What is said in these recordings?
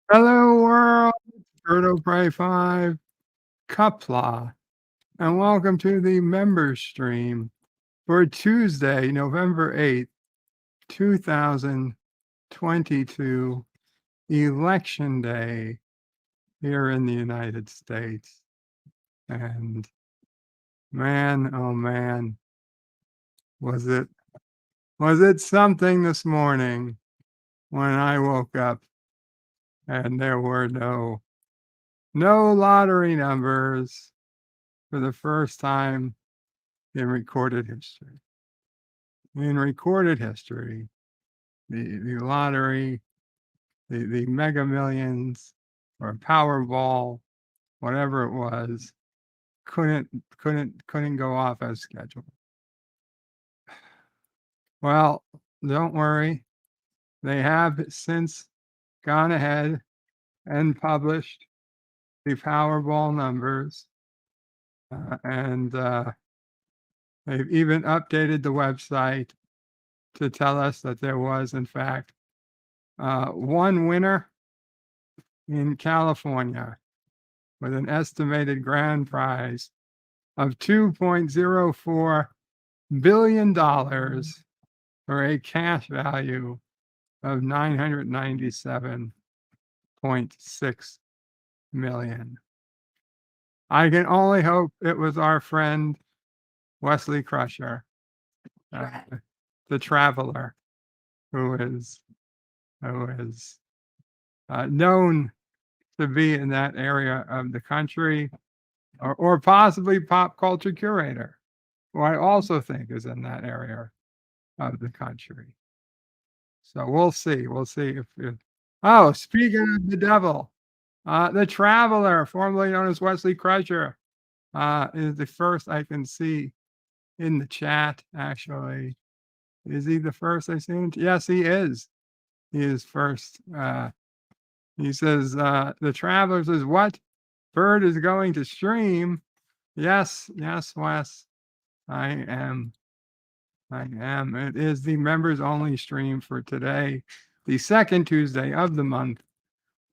Hello world, Birdo Pray 5, Qapla, and welcome to the member stream for Tuesday, November 8th, 2022, Election Day here in the United States. And man, oh man, was it was it something this morning when I woke up and there were no lottery numbers for the first time in recorded history. In recorded history, the lottery, the Mega Millions or Powerball, whatever it was, couldn't go off as scheduled. Well, don't worry, they have since gone ahead and published the Powerball numbers, and they've even updated the website to tell us that there was, in fact, one winner in California with an estimated grand prize of $2.04 billion for a cash value of 997.6 million. I can only hope it was our friend Wesley Crusher, the traveler, who is known to be in that area of the country, or possibly pop culture curator, who I also think is in that area of the country. So we'll see. We'll see if oh, speaking of the devil, the traveler, formerly known as Wesley Crusher, is the first I can see in the chat, actually. Is he the first I see? Yes, he is. He is first. He says, the traveler says, what? Bird is going to stream. Yes, Wes. I am. It is the members only stream for today, the second Tuesday of the month.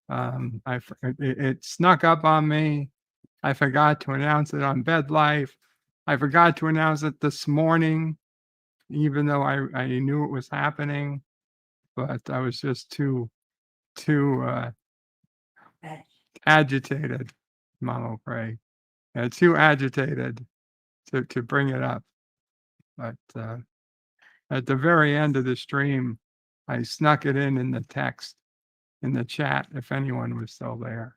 It snuck up on me. I forgot to announce it on Bed Life. I forgot to announce it this morning, even though I knew it was happening, but I was just too agitated, Mama Pray, too agitated to bring it up. But at the very end of the stream, I snuck it in the text, in the chat, if anyone was still there.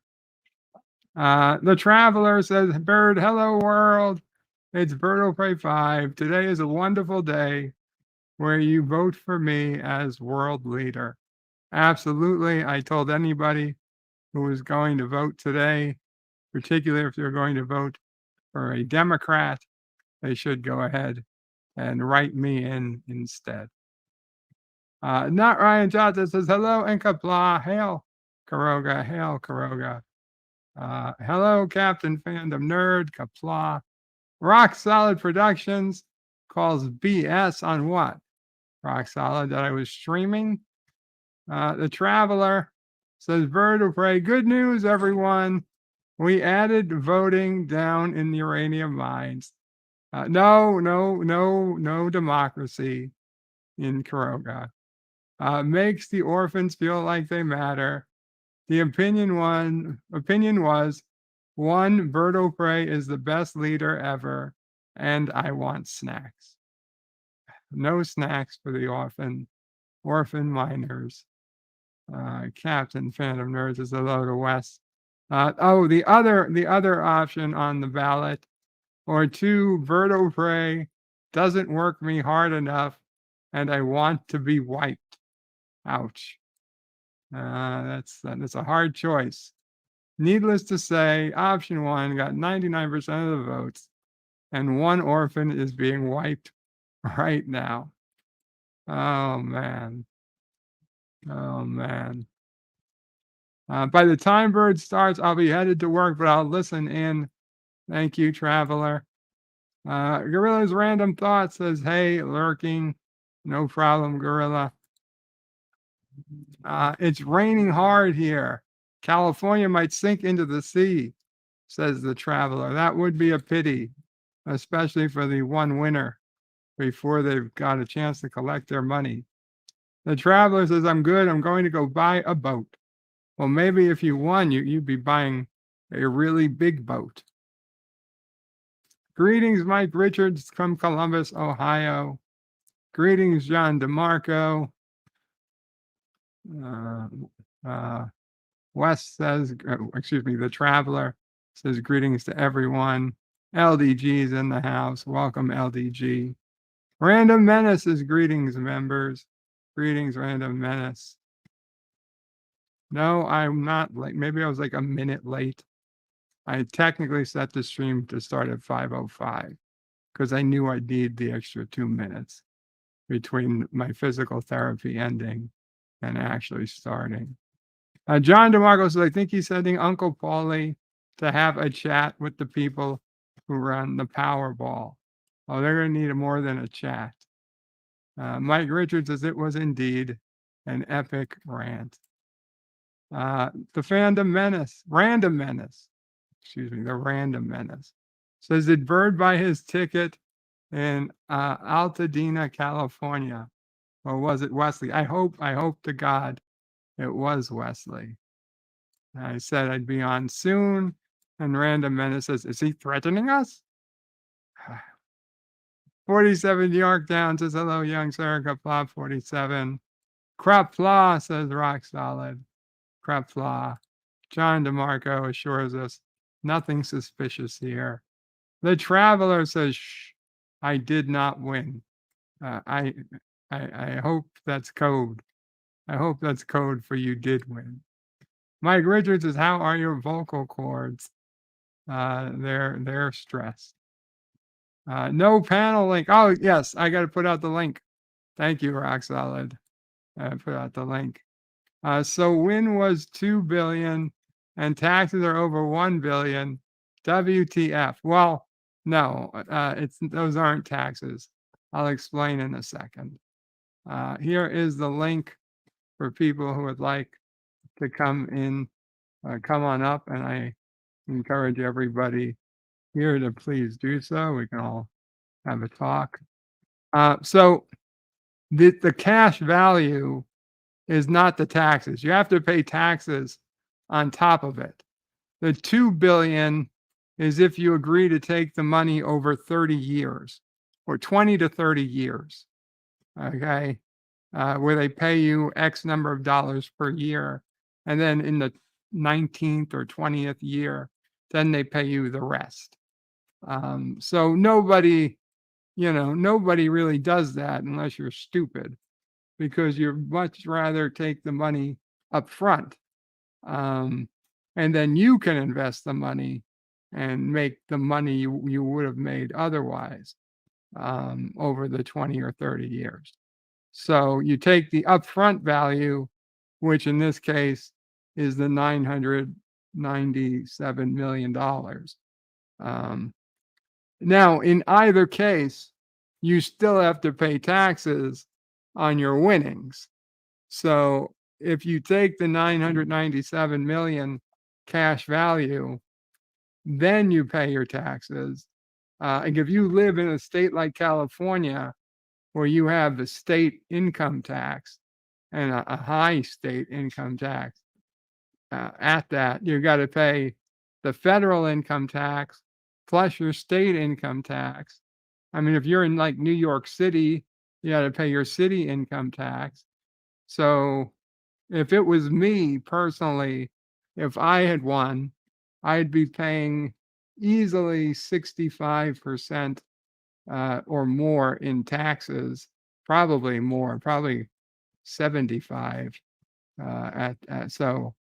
The traveler says, Bird, hello world. It's Birdo Pray 5. Today is a wonderful day where you vote for me as world leader. Absolutely. I told anybody who was going to vote today, particularly if they're going to vote for a Democrat, they should go ahead and write me in instead. Not Ryan Johnson says, hello, Qapla. Hail, Karoga. Hail, Karoga. Hello, Captain Fandom Nerd, Qapla. Rock Solid Productions calls BS on what? Rock Solid, that I was streaming. The Traveler says, Bird of Prey, good news, everyone. We added voting down in the uranium mines. No democracy in Karoga. Makes the orphans feel like they matter. The opinion was, one, Birdo Prey is the best leader ever, and I want snacks. No snacks for the orphan miners. Captain Phantom Nerds is hello to West. The other option on the ballot, or two, Birdo Prey doesn't work me hard enough, and I want to be wiped. Ouch. That's a hard choice. Needless to say, option one got 99% of the votes, and one orphan is being wiped right now. Oh man. By the time Bird starts, I'll be headed to work, but I'll listen in. Thank you, Traveler. Gorilla's Random Thought says, hey, lurking. No problem, Gorilla. It's raining hard here California might sink into the sea, says the traveler. That would be a pity, especially for the one winner before they've got a chance to collect their money. The traveler says, I'm good. I'm going to go buy a boat. Well, maybe if you won, you'd be buying a really big boat. Greetings, Mike Richards from Columbus, Ohio. Greetings, John DeMarco. Wes says, excuse me, the traveler says greetings to everyone. LDG's in the house. Welcome, LDG. Random Menace is greetings, members. Greetings, Random Menace. No, I'm not late. Maybe I was like a minute late. I technically set the stream to start at 5:05 because I knew I'd need the extra 2 minutes between my physical therapy ending and actually starting. John DeMarco says, I think he's sending Uncle Paulie to have a chat with the people who run the Powerball. Oh, they're going to need more than a chat. Mike Richards says, it was indeed an epic rant. The Random Menace, the Random Menace says, did Bird buy his ticket in Altadena, California? Or was it Wesley? I hope to God it was Wesley. I said I'd be on soon. And Random Menace says, is he threatening us? 47 Yorktown says, hello, young sir. Qapla 47. Qapla says, rock solid. Qapla. John DeMarco assures us, nothing suspicious here. The traveler says, shh, I did not win. I hope that's code. I hope that's code for you did win. Mike Richards says, how are your vocal cords? They're stressed. No panel link. Oh, yes, I got to put out the link. Thank you, Rock Solid. Put out the link. So win was 2 billion and taxes are over 1 billion. WTF? Well, no, those aren't taxes. I'll explain in a second. Here is the link for people who would like to come on up, and I encourage everybody here to please do so. We can all have a talk. So the cash value is not the taxes. You have to pay taxes on top of it. The 2 billion is if you agree to take the money over 30 years or 20 to 30 years. Okay. Where they pay you X number of dollars per year. And then in the 19th or 20th year, then they pay you the rest. So nobody really does that unless you're stupid, because you'd much rather take the money up front. And then you can invest the money and make the money you would have made otherwise over the 20 or 30 years. So you take the upfront value, which in this case is the $997 million. Now, in either case, you still have to pay taxes on your winnings. So if you take the 997 million cash value, then you pay your taxes. And if you live in a state like California, where you have the state income tax and a high state income tax, at that, you've got to pay the federal income tax plus your state income tax. I mean, if you're in like New York City, you got to pay your city income tax. So if it was me personally, if I had won, I'd be paying easily 65% or more in taxes, probably more, probably 75. So,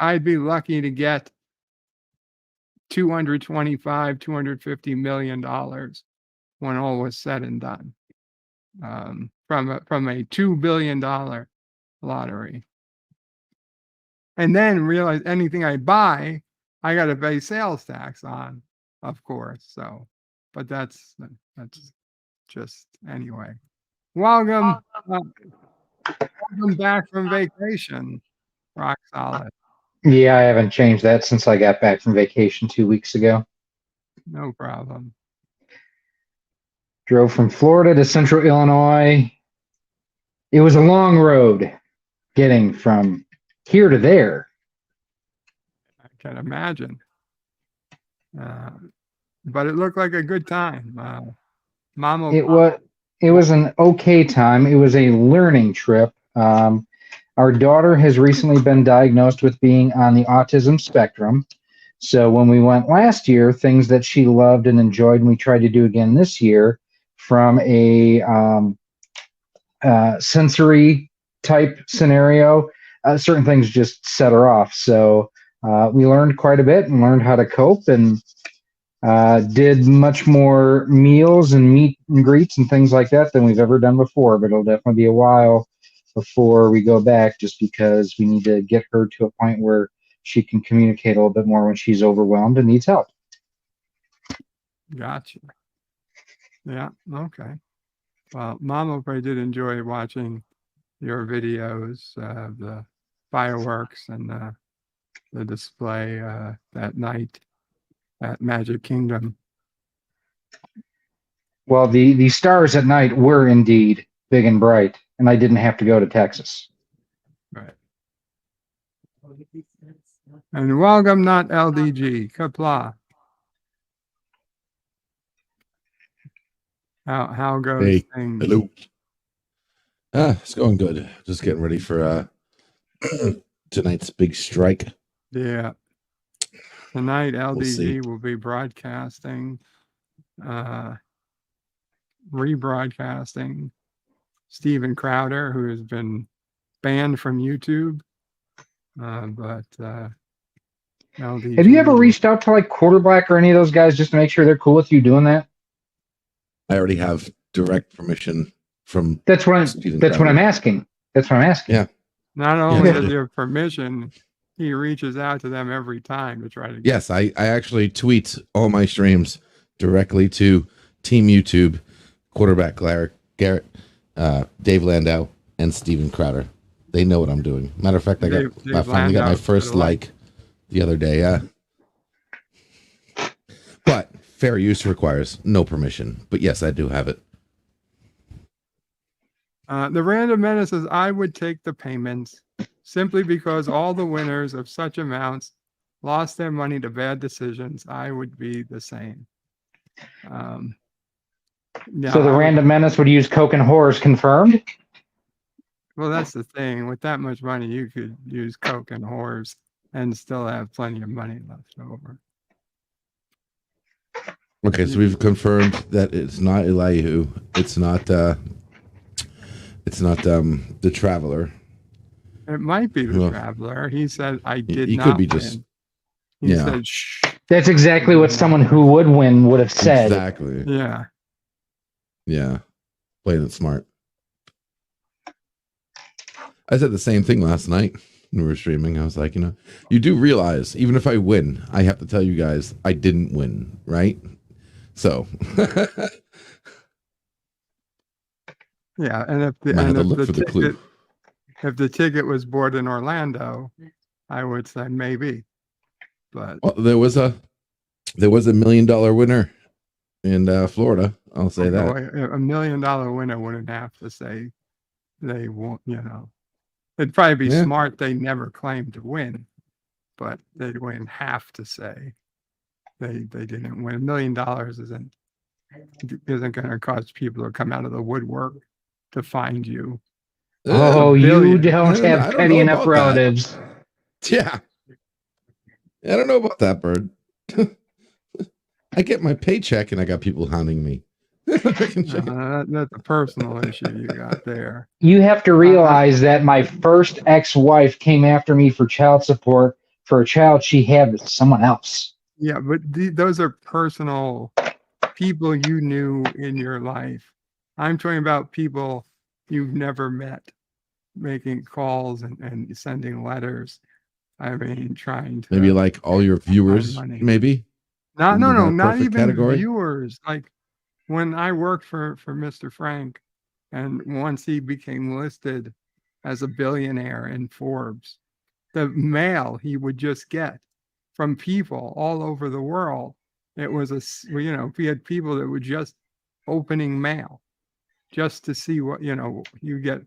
I'd be lucky to get 225, $250 million when all was said and done, from a $2 billion lottery. And then realize anything I buy, I got to pay sales tax on, of course. So, but that's just anyway. Welcome back from vacation, Rock Solid. Yeah, I haven't changed that since I got back from vacation 2 weeks ago. No problem. Drove from Florida to Central Illinois. It was a long road getting from here to there. I can imagine. But it looked like a good time. Mama, It was it was an okay time. It was a learning trip. Our daughter has recently been diagnosed with being on the autism spectrum. So when we went last year, things that she loved and enjoyed, and we tried to do again this year from a sensory type scenario, certain things just set her off. So we learned quite a bit and learned how to cope and did much more meals and meet and greets and things like that than we've ever done before. But it'll definitely be a while before we go back just because we need to get her to a point where she can communicate a little bit more when she's overwhelmed and needs help. gotcha. Yeah, okay. Well, Mama probably did enjoy watching your videos of the fireworks and the display that night at Magic Kingdom. Well, the stars at night were indeed big and bright, and I didn't have to go to Texas. Right. And welcome, not LDG. Qapla. How goes Hey, things? hello. It's going good. Just getting ready for tonight's big strike. Yeah. Tonight, We'll see. LDG will be broadcasting, rebroadcasting Steven Crowder, who has been banned from YouTube. But LDG. Have you ever reached out to like Quarterback or any of those guys just to make sure they're cool with you doing that? I already have direct permission from That's what Steven that's what Crowder. I'm asking. That's what I'm asking. Yeah. Not only I does do. he have permission, he reaches out to them every time to try to get. Yes, I actually tweet all my streams directly to Team YouTube, Quarterback Garrett, Dave Landau, and Steven Crowder. They know what I'm doing. Matter of fact, I finally got my first like the other day. Yeah. But fair use requires no permission. But yes, I do have it. The Random Menace says, I would take the payments simply because all the winners of such amounts lost their money to bad decisions. I would be the same. Yeah, So the Random Menace would use Coke and Horrors confirmed? Well, that's the thing. With that much money, you could use Coke and Horrors and still have plenty of money left over. Okay, so we've confirmed that it's not Elihu. It's not the Traveler. It might be the Traveler. He said, I did not. He could be just. He said, shh. That's exactly what someone who would win would have said. Exactly. Yeah. Yeah. Playing it smart. I said the same thing last night when we were streaming. I was like, you do realize, even if I win, I have to tell you guys I didn't win, right? So. Yeah, and if the ticket was bought in Orlando, I would say maybe. But there was a $1 million winner in Florida. I'll say that. $1 million winner wouldn't have to say they won't, It'd probably be smart they never claimed to win, but they wouldn't have to say they didn't win. $1 million isn't going to cause people to come out of the woodwork to find you. Oh, you don't have petty enough relatives. Yeah. I don't know about that, Bird. I get my paycheck and I got people hounding me. That's a personal issue you got there. You have to realize that my first ex-wife came after me for child support for a child she had with someone else. Yeah, but those are personal people you knew in your life. I'm talking about people you've never met, making calls and sending letters. I mean, trying to maybe like all your viewers, maybe. Not even category. Viewers. Like when I worked for Mr. Frank, and once he became listed as a billionaire in Forbes, the mail he would just get from people all over the world. It was we had people that were just opening mail just to see what, you get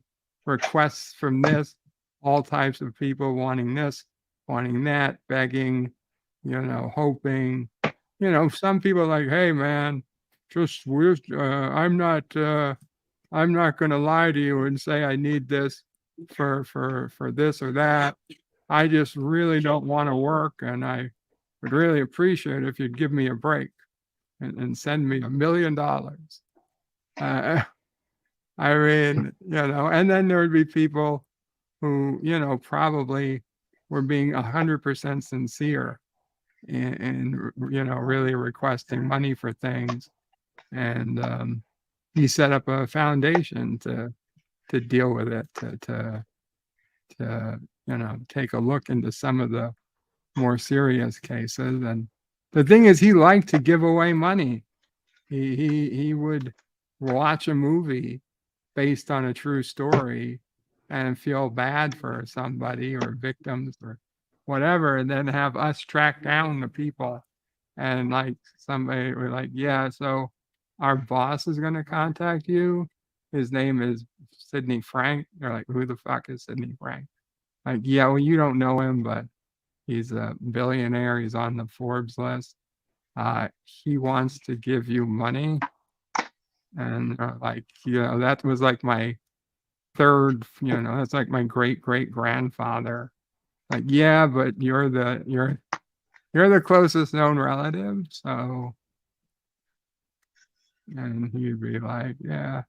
requests from this, all types of people wanting this, wanting that, begging, hoping, some people are like, hey man, I'm not going to lie to you and say I need this for this or that. I just really don't want to work, and I would really appreciate it if you'd give me a break and send me $1 million. I mean, and then there would be people who, probably were being 100% sincere in really requesting money for things. And he set up a foundation to deal with it, to take a look into some of the more serious cases. And the thing is, he liked to give away money. He would watch a movie based on a true story and feel bad for somebody or victims or whatever, and then have us track down the people. And like somebody were like, yeah, so our boss is going to contact you. His name is Sidney Frank. They're like, who the fuck is Sidney Frank? Like, yeah, well, you don't know him, but he's a billionaire. He's on the Forbes list. He wants to give you money. And that was like my third, that's like my great grandfather. Like, yeah, but you're the closest known relative. So, and he'd be like, yeah.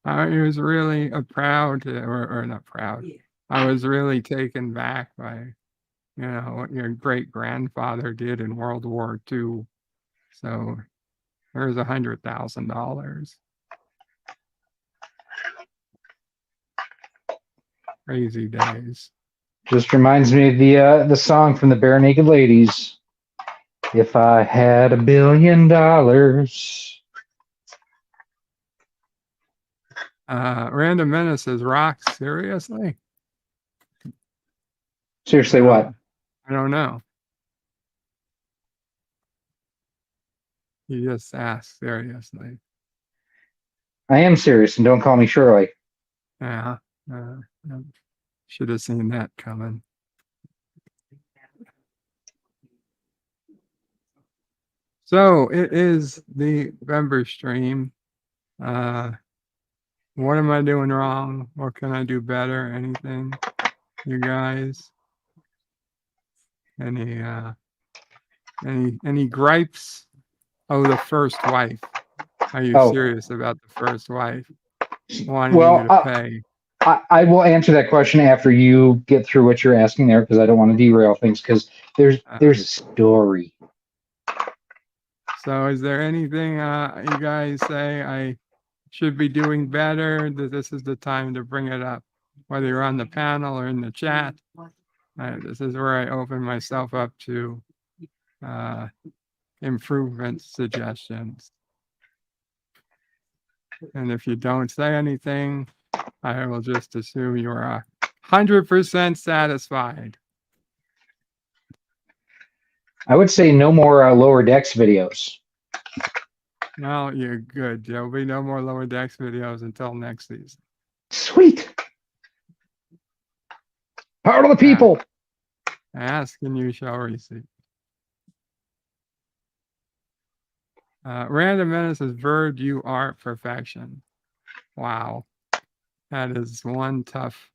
I was really proud or not proud. I was really taken back by, what your great grandfather did in World War II. So there's $100,000. Crazy days. Just reminds me of the song from the Bare Naked Ladies. If I had $1 billion. Random Menace says, Rock, seriously? Seriously, what? I don't know. He just asked seriously. I am serious, and don't call me Shirley. Yeah. Should have seen that coming. So it is the November stream. What am I doing wrong? What can I do better? Anything? You guys? Any gripes? Oh, the first wife. Are you serious about the first wife? Wanting you to pay. I will answer that question after you get through what you're asking there, because I don't want to derail things, because there's a story. So is there anything you guys say I should be doing better, that this is the time to bring it up, whether you're on the panel or in the chat? This is where I open myself up to improvement suggestions. And if you don't say anything, I will just assume you're 100% satisfied. I would say no more Lower Decks videos. No, you're good. There'll be no more Lower Decks videos until next season. Sweet. Power to the people. Ask and you shall receive. Random Menace says, Bird, you are perfection. Wow. That is one tough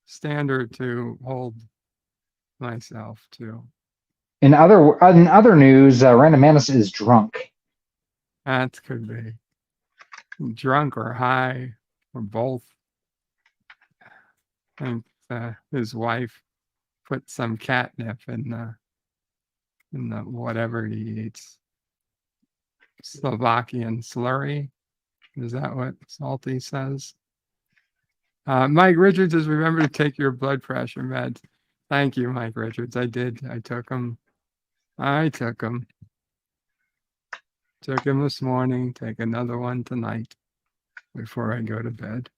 standard to hold myself to. In other news, Random Menace is drunk. That could be drunk or high or both. I think his wife put some catnip in the whatever he eats. Slovakian slurry. Is that what Salty says? Mike Richards says, remember to take your blood pressure meds. Thank you, Mike Richards. I did. I took them. Took him this morning. Take another one tonight before I go to bed.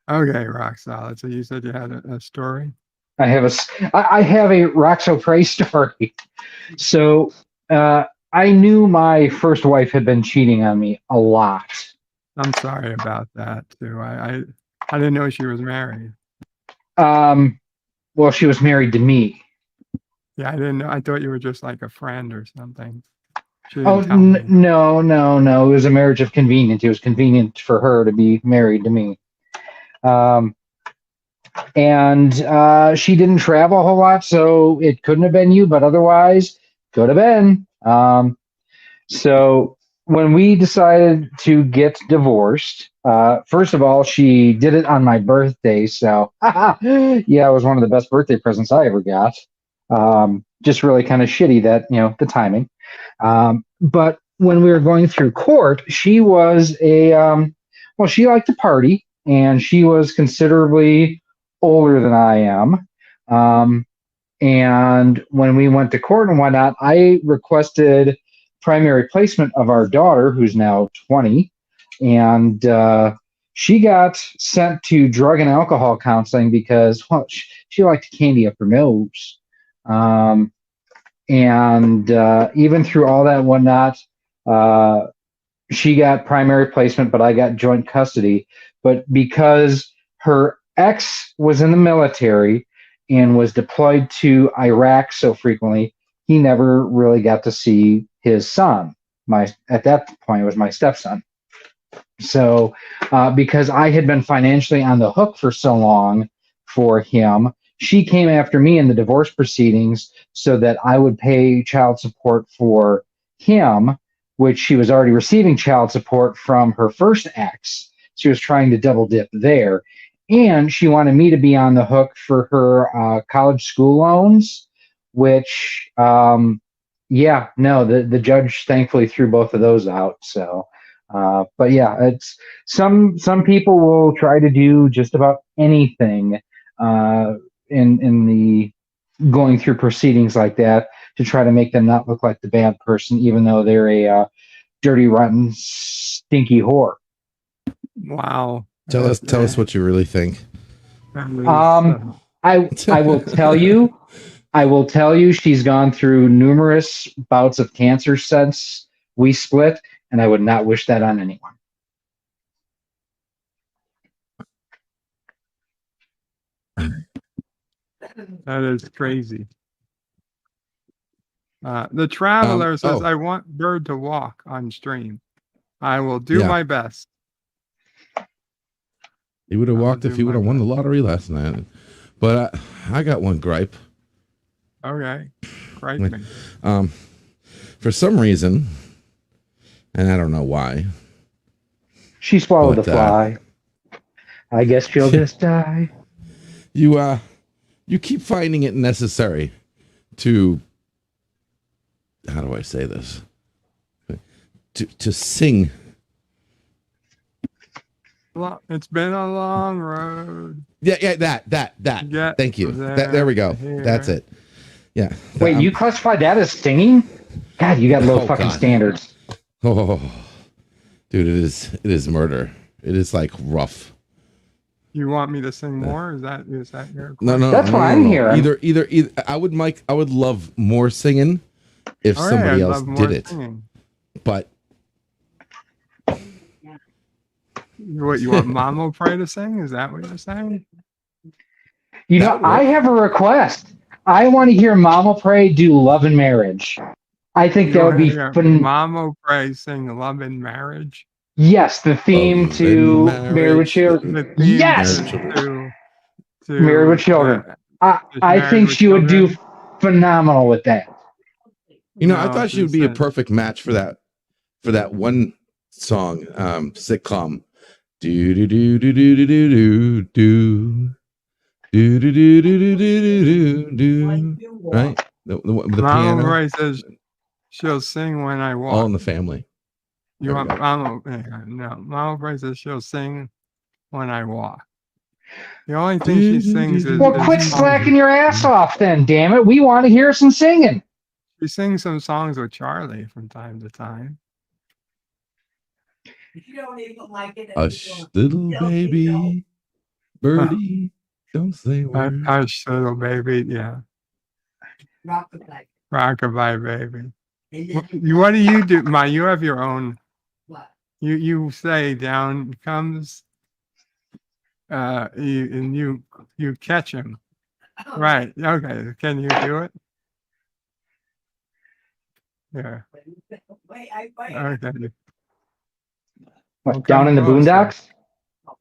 Okay, rock solid. So you said you had a story. I have a Roxo Prey story. So I knew my first wife had been cheating on me a lot. I'm sorry about that too. I didn't know she was married. Well, she was married to me. Yeah, I didn't know. I thought you were just like a friend or something. She Oh, didn't tell me. no, no, no. It was a marriage of convenience. It was convenient for her to be married to me. Um, and she didn't travel a whole lot, so it couldn't have been you, but otherwise, could have been. So when we decided to get divorced, first of all, she did it on my birthday. So, yeah, it was one of the best birthday presents I ever got. Just really kind of shitty that, the timing. But when we were going through court, she was well, she liked to party and she was considerably older than I am. And when we went to court and whatnot, I requested primary placement of our daughter, who's now 20. And she got sent to drug and alcohol counseling because, well, she liked to candy up her nose. And even through all that and whatnot, she got primary placement, but I got joint custody. But because her ex was in the military and was deployed to Iraq so frequently, he never really got to see his son. At that point, it was my stepson. So, because I had been financially on the hook for so long for him, she came after me in the divorce proceedings so that I would pay child support for him, which she was already receiving child support from her first ex. She was trying to double dip there. And she wanted me to be on the hook for her college school loans, which, yeah, no, the judge thankfully threw both of those out. So, but yeah, it's some people will try to do just about anything in the going through proceedings like that to try to make them not look like the bad person, even though they're a dirty, rotten, stinky whore. Wow. Tell us what you really think. I will tell you. I will tell you, she's gone through numerous bouts of cancer since we split, and I would not wish that on anyone. That is crazy. The Traveler says, I want Bird to walk on stream. I will do my best. He would have walked if he would have won the lottery last night. But I got one gripe. Okay. Gripe me. For some reason, and I don't know why. She swallowed the fly. I guess she'll just die. You keep finding it necessary to, how do I say this? To sing. It's been a long road. Yeah, that. Thank you. There we go. Here. That's it. Yeah. Wait, you classified that as singing? God, you got low fucking standards. Oh, dude, it is murder. It is like rough. You want me to sing more? Is that your question? No. That's what I'm hearing. Either I would love more singing if somebody else did it. Singing. But what, you want Mamo Pray to sing? Is that what you're saying? I have a request. I want to hear Mama Pray do Love and Marriage. I think that would be fun. Mamo Pray sing Love and Marriage. Yes, the theme to Married with Children. Yes, Married with Children. I think she would do phenomenal with that. I thought she would be a perfect match for that one song, sitcom. Do do do do do do do do do do do do do do. Right, the piano. Right says she'll sing when I walk. All in the Family. You want Mama? No, Mama Pray says she'll sing when I walk. The only thing she sings is. Well, quit slacking your ass off, then. Damn it, we want to hear some singing. She sings some songs with Charlie from time to time. You don't even like it. Hush, little baby. Birdie, don't say a word. Hush, little baby. Yeah. Rockabye. Rockabye baby. And What, then what do you do? You have your own. what? You say down comes. You catch him. Oh, Right. Okay. Can you do it? Yeah. Wait, wait. Okay. What, Well, down come in the closer. boondocks?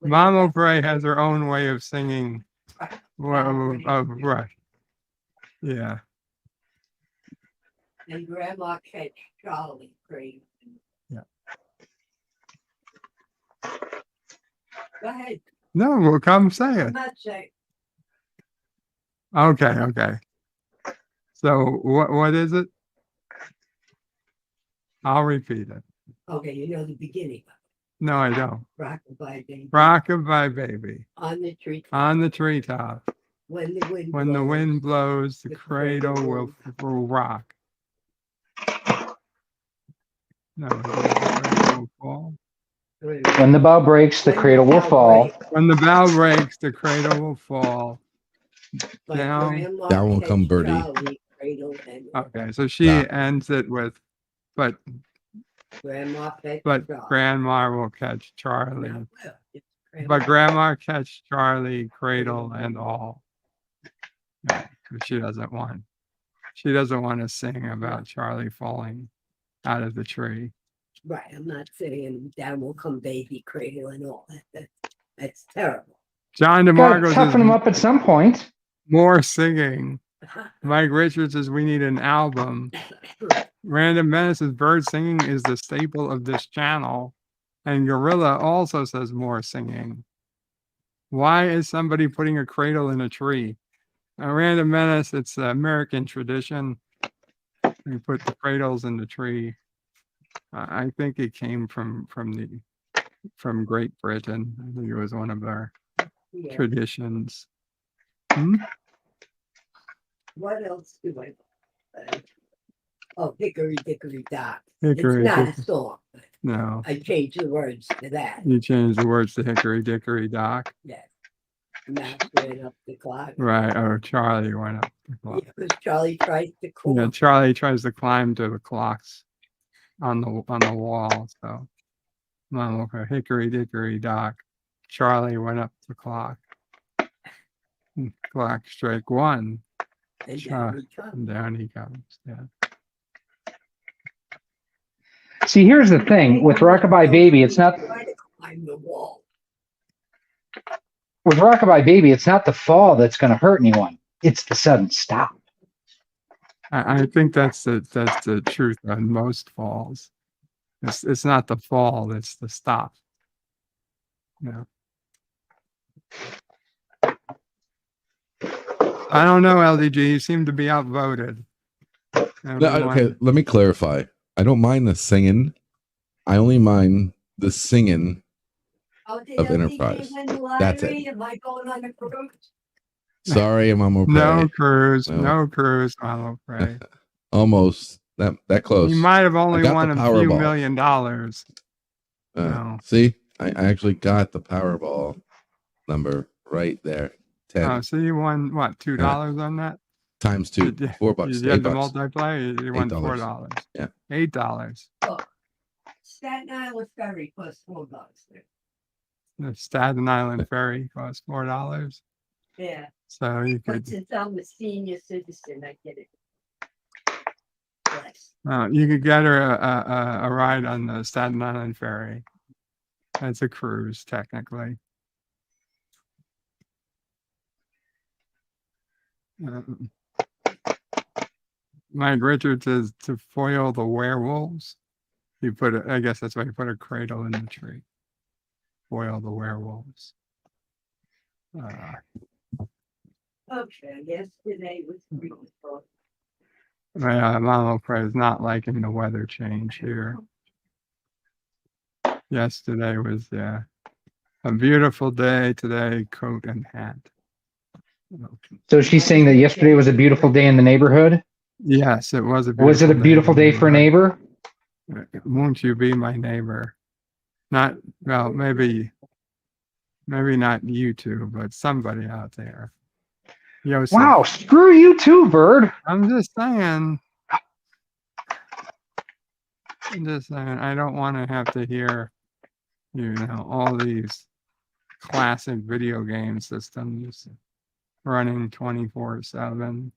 Mama Bray has her own way of singing. Right. Yeah. And Grandma catch Charlie Crane. Yeah. Go ahead. No, well, come say I'm it. not saying. Okay. Okay. So what is it? I'll repeat it. Okay, you know the beginning. No, I don't. Rockabye baby. Rockabye baby On the tree. on the treetop. When the wind When the blows. wind blows, the the cradle cradle will rock. No, the cradle will fall. When the bow breaks, the When cradle will bow fall. breaks, When the bow breaks, the cradle will fall. but Down. Grandma Down will catch come Birdie. Charlie Cradle and Okay, so she Nah. ends it with, but Grandma catch but Charlie. grandma will catch Charlie. No, well, it's But grandma catch Charlie, cradle and all. Yeah, 'cause she doesn't want to sing about Charlie falling out of the tree. Right, I'm not saying down will come baby cradle and all that. That's terrible. John Gotta DeMarco toughen them says up at some point. more singing. Mike Richards says we need an album. Random Menace says bird singing is the staple of this channel. And Gorilla also says more singing. Why is somebody putting a cradle in a tree? Random Menace, it's American tradition. We put the cradles in the tree. I think it came from Great Britain. I think it was one of their Yeah. traditions. Hmm? What else do I? Oh, Hickory Dickory Dock. Hickory It's not Dickory. a song. No, I changed the words to that. you changed the words to Hickory Dickory Dock. Yes. Max ran up the clock. Right. Oh, Charlie went up the clock. Yeah, because Charlie tries to call. Yeah, Charlie tries to climb to the clocks on the wall. So, Mom, okay, Hickory Dickory Dock. Charlie went up the clock. Clock strike one, And Char- down he comes. and down he comes. Yeah. See, here's the thing with Rockabye Baby, it's not Try to climb the wall. with Rockabye Baby, it's not the fall that's going to hurt anyone. It's the sudden stop. I think that's the truth on most falls. It's not the fall, it's the stop. Yeah. I don't know, LDG. You seem to be outvoted. No, Everyone- okay, let me clarify. I don't mind the singing. I only mind the singing. Oh, the Of LDK Enterprise. win the That's it. lottery. Am I going on a cruise? Sorry, I'm almost No cruise, No. no cruise, Mama Pray. almost that close. You might have only got won the a few Powerball. $1 million. No. See, I actually got the Powerball number right there. 10 Oh, so you won what, $2 on that? times 2, Did you- $4, You had the $8. multiplier, you won $8. $4. Yeah. $8. Staten Island ferry plus $4 there. The Staten Island ferry cost $4. Yeah, So you but could since I'm a senior citizen, I get it. Less. you could get her a ride on the Staten Island ferry. That's a cruise, technically. Mike Richards says to foil the werewolves. You put it. I guess that's why you put a cradle in the tree. Foil the werewolves. Okay, yesterday was beautiful. Mama Pray is not liking the weather change here. Yesterday was a beautiful day. Today, coat and hat. So she's saying that yesterday was a beautiful day in the neighborhood. Yes, it was a beautiful Was it a beautiful day for a neighbor? Won't you be my neighbor? Not well, maybe Maybe not you two, but somebody out there. Yosef. Wow, screw you too, Bird. I'm just saying. I don't want to have to hear, all these classic video game systems running 24/7.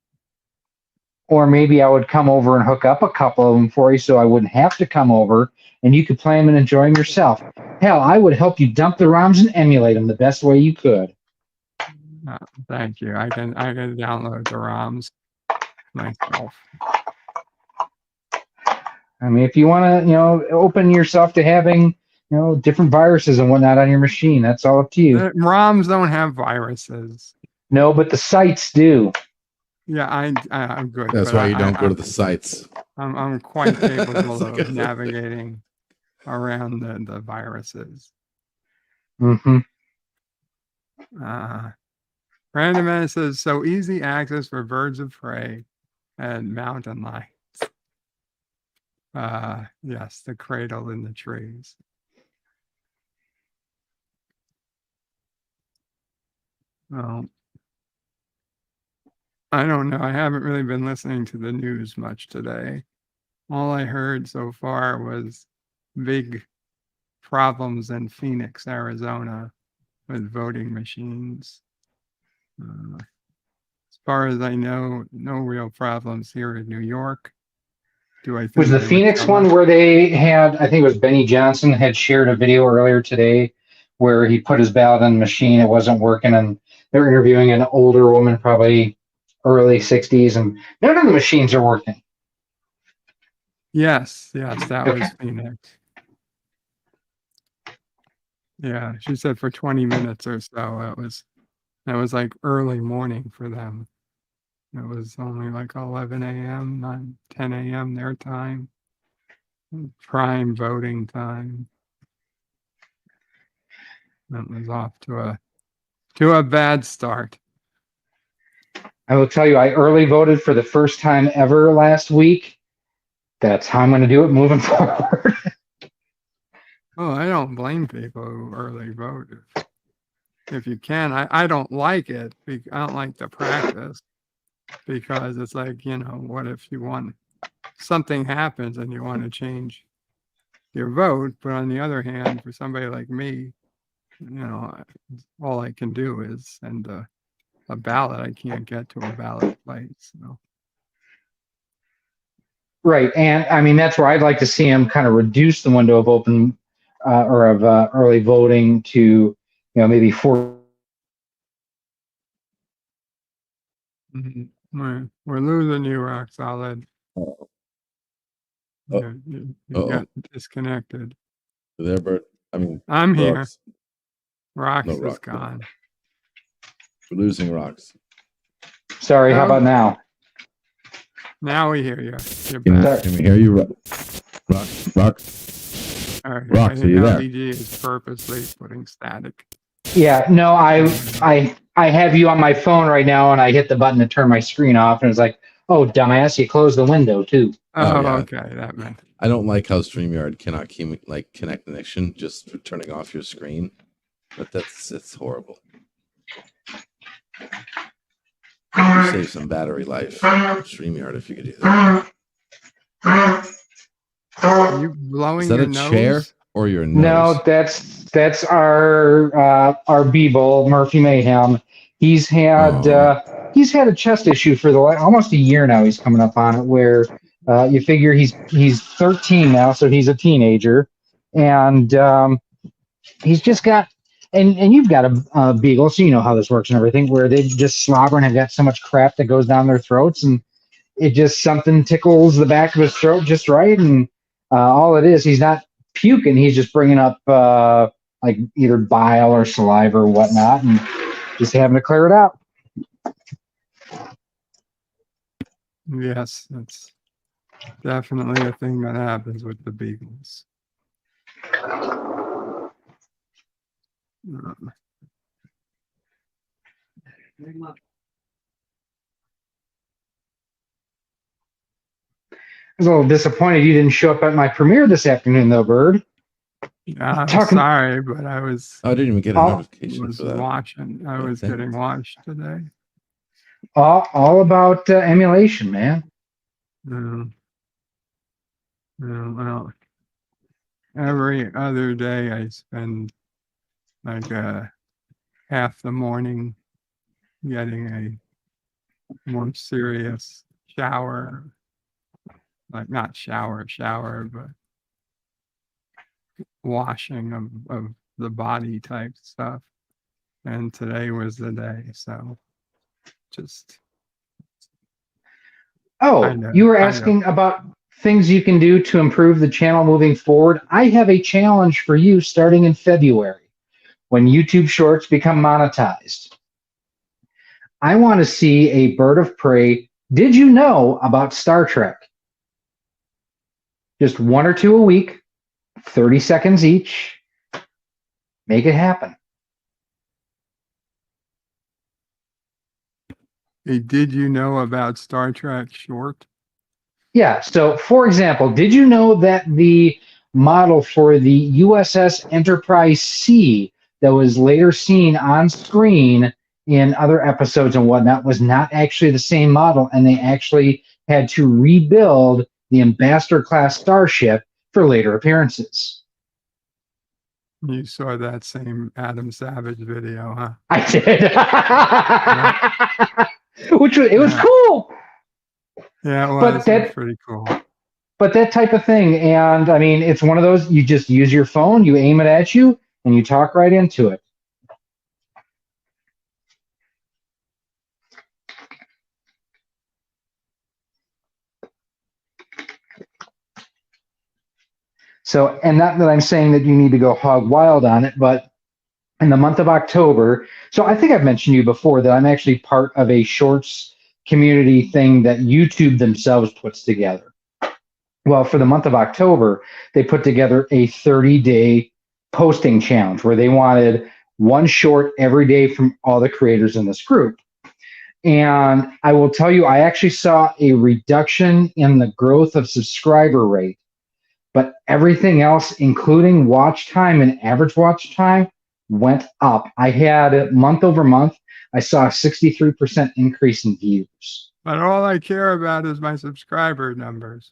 Or maybe I would come over and hook up a couple of them for you so I wouldn't have to come over and you could play them and enjoy them yourself. Hell, I would help you dump the ROMs and emulate them the best way you could. Thank you. I can download the ROMs myself. I mean, if you want to, open yourself to having, different viruses and whatnot on your machine, that's all up to you. ROMs don't have viruses. No, but the sites do. Yeah, I'm good. That's why you don't go to the sites. I'm quite capable of navigating around the viruses. Mm-hmm. Random Man says, so easy access for birds of prey and mountain lions. Yes, the cradle in the trees. Well, I don't know. I haven't really been listening to the news much today. All I heard so far was big problems in Phoenix, Arizona with voting machines. As far as I know, no real problems here in New York. Do I think Was the Phoenix one where they had, I think it was Benny Johnson had shared a video earlier today where he put his ballot on the machine, it wasn't working, and they're interviewing an older woman, probably early 60s, and none of the machines are working. Yes, that was Phoenix. Yeah, she said for 20 minutes or so. That was like early morning for them. It was only like 11 a.m., not 10 a.m. their time. Prime voting time. That was off to a bad start. I will tell you, I early voted for the first time ever last week. That's how I'm going to do it moving forward. Oh, I don't blame people who early vote. If you can, I don't like it. I don't like the practice because it's like, what if you want something happens and you want to change your vote? But on the other hand, for somebody like me, all I can do is send a ballot. I can't get to a ballot place. So. Right. And I mean, that's where I'd like to see him kind of reduce the window of open or of early voting to, maybe 4. Mm-hmm. We're losing you, Rock Solid. You got disconnected. There, Bert. I'm here. Rocks. Rocks No, is Rock. gone. We're losing Rocks. Sorry, how about now? Now we hear you. You're back. Can we hear you, Rock? Rock. All right. Rocks, are you there? LDG is purposely putting static. Yeah, no, I have you on my phone right now, and I hit the button to turn my screen off, and it's like, oh, dumbass, you closed the window too. Oh, yeah. Okay, that meant. I don't like how StreamYard cannot connect connection just for turning off your screen, but it's horrible. You save some battery life on StreamYard if you could do that. Are you blowing Is that your a nose? chair or your nose? No, that's our B-Bull, Murphy Mayhem. He's had a chest issue for almost a year now. He's coming up on it where you figure he's 13 now, so he's a teenager, and he's just got and you've got a beagle, so you know how this works and everything, where they just slobber and have got so much crap that goes down their throats, and it just something tickles the back of his throat just right, and all it is, he's not puking, he's just bringing up like either bile or saliva or whatnot, and just having to clear it out. Yes, that's definitely a thing that happens with the beagles. I was a little disappointed you didn't show up at my premiere this afternoon, though, Bird. I'm Talking- sorry, but I was Oh, I didn't even get a Oh, notification for that. watching. I was thanks. getting watched today. all about emulation, man. Yeah. Well, every other day I spend like half the morning getting a more serious shower, like not shower, but washing of the body type stuff. And today was the day. So just Oh, you were asking about things you can do to improve the channel moving forward. I have a challenge for you starting in February when YouTube Shorts become monetized. I want to see a bird of prey. Did you know about Star Trek? Just one or two a week, 30 seconds each. Make it happen. Hey, did you know about Star Trek short? Yeah. So, for example, did you know that the model for the USS Enterprise C that was later seen on screen in other episodes and whatnot was not actually the same model, and they actually had to rebuild the Ambassador class starship for later appearances? You saw that same Adam Savage video, huh? I did. Which was, it was Yeah. cool. Yeah, it But was. that- It was pretty cool. But that type of thing. And I mean, it's one of those, you just use your phone, you aim it at you, and you talk right into it. So, and not that I'm saying that you need to go hog wild on it, but in the month of October, so I think I've mentioned to you before that I'm actually part of a shorts community thing that YouTube themselves puts together. Well, for the month of October, they put together a 30-day posting challenge where they wanted one short every day from all the creators in this group. And I will tell you, I actually saw a reduction in the growth of subscriber rate, but everything else, including watch time and average watch time, went up. I had month over month, I saw a 63% increase in views. But all I care about is my subscriber numbers.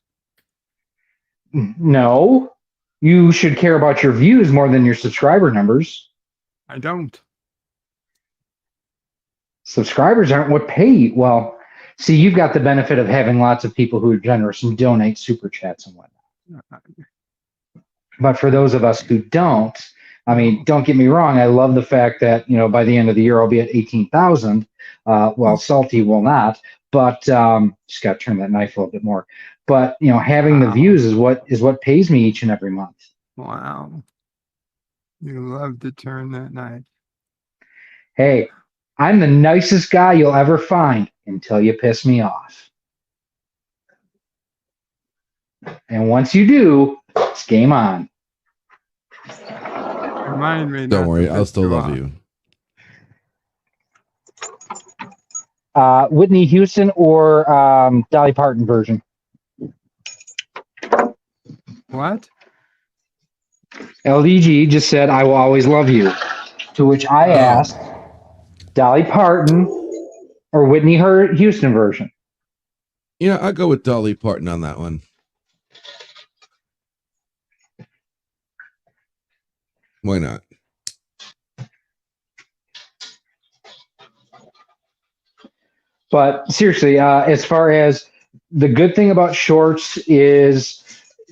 No, you should care about your views more than your subscriber numbers. I don't. Subscribers aren't what pay you. Well, see, you've got the benefit of having lots of people who are generous and donate super chats and whatnot. But for those of us who don't, I mean, don't get me wrong. I love the fact that, you know, by the end of the year, I'll be at 18,000. Well, Salty will not, but just got to turn that knife a little bit more. But, you know, having the Wow. views is what pays me each and every month. Wow. You love to turn that knife. Hey, I'm the nicest guy you'll ever find until you piss me off. And once you do, it's game on. Remind me. Don't not worry, to I'll piss still love off. you. Whitney Houston or Dolly Parton version? What? LDG just said, I will always love you. To which I asked, Dolly Parton or Whitney Houston version? You know, I'll go with Dolly Parton on that one. Why not? But seriously, as far as the good thing about shorts is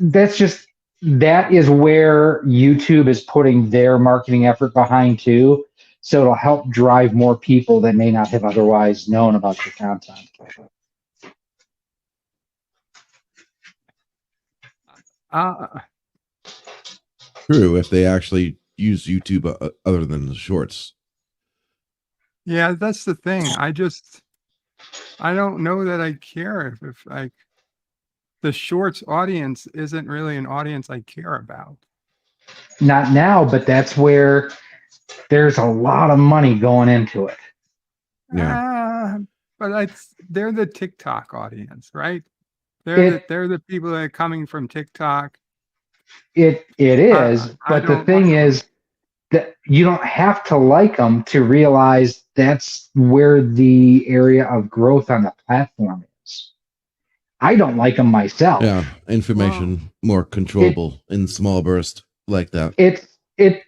that is where YouTube is putting their marketing effort behind too. So it'll help drive more people that may not have otherwise known about your content. True, if they actually use YouTube other than the shorts. Yeah, that's the thing. I don't know that I care if like the shorts audience isn't really an audience I care about. Not now, but that's where there's a lot of money going into it. Yeah. But they're the TikTok audience, right? They're the people that are coming from TikTok It is, I but the don't thing like 'em. is that you don't have to like them to realize that's where the area of growth on the platform is. I don't like them myself. Yeah, information more controllable in small bursts like that. It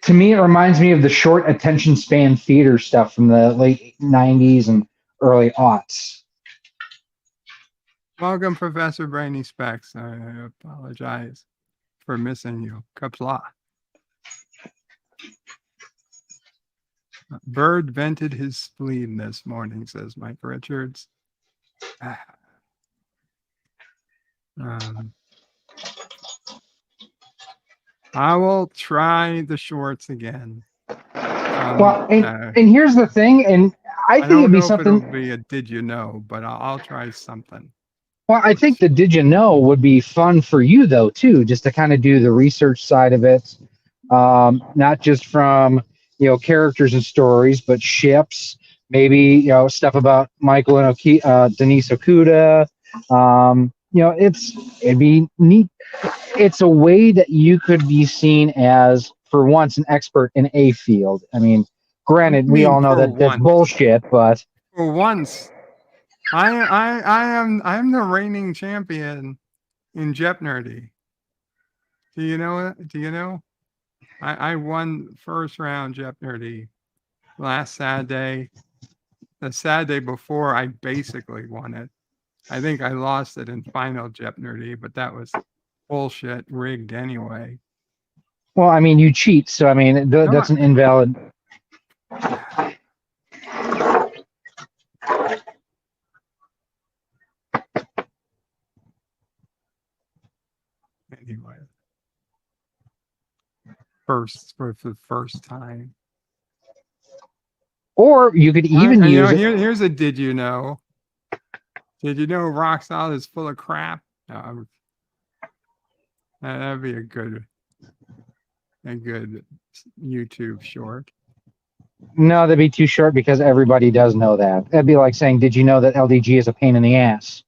to me it reminds me of the short attention span theater stuff from the late 90s and early aughts. Welcome, Professor Brainy Specs. I apologize for missing you. Qapla. Bird vented his spleen this morning, says Mike Richards. I will try the shorts again. Well, and here's the thing, and I think don't it'd be know if it'll something. be a did you know, but I'll try something. Well, I think the did you know would be fun for you though too, just to kind of do the research side of it, not just from characters and stories, but ships, maybe stuff about Michael and Denise Okuda. It'd be neat. It's a way that you could be seen as, for once, an expert in a field. I mean, granted, we all know that that's bullshit, but for once, I'm the reigning champion in Jeopardy. Do you know it? Do you know? I won first round Jeopardy last Saturday. The Saturday before, I basically won it. I think I lost it in final Jeopardy, but that was bullshit, rigged anyway. Well, I mean, you cheat, so I mean, that's an invalid. Anyway, for the first time. Or you could even use it. Here's a did you know? Did you know Rock Solid is full of crap? That'd be a good YouTube short. No, that'd be too short because everybody does know that. That'd be like saying, did you know that LDG is a pain in the ass?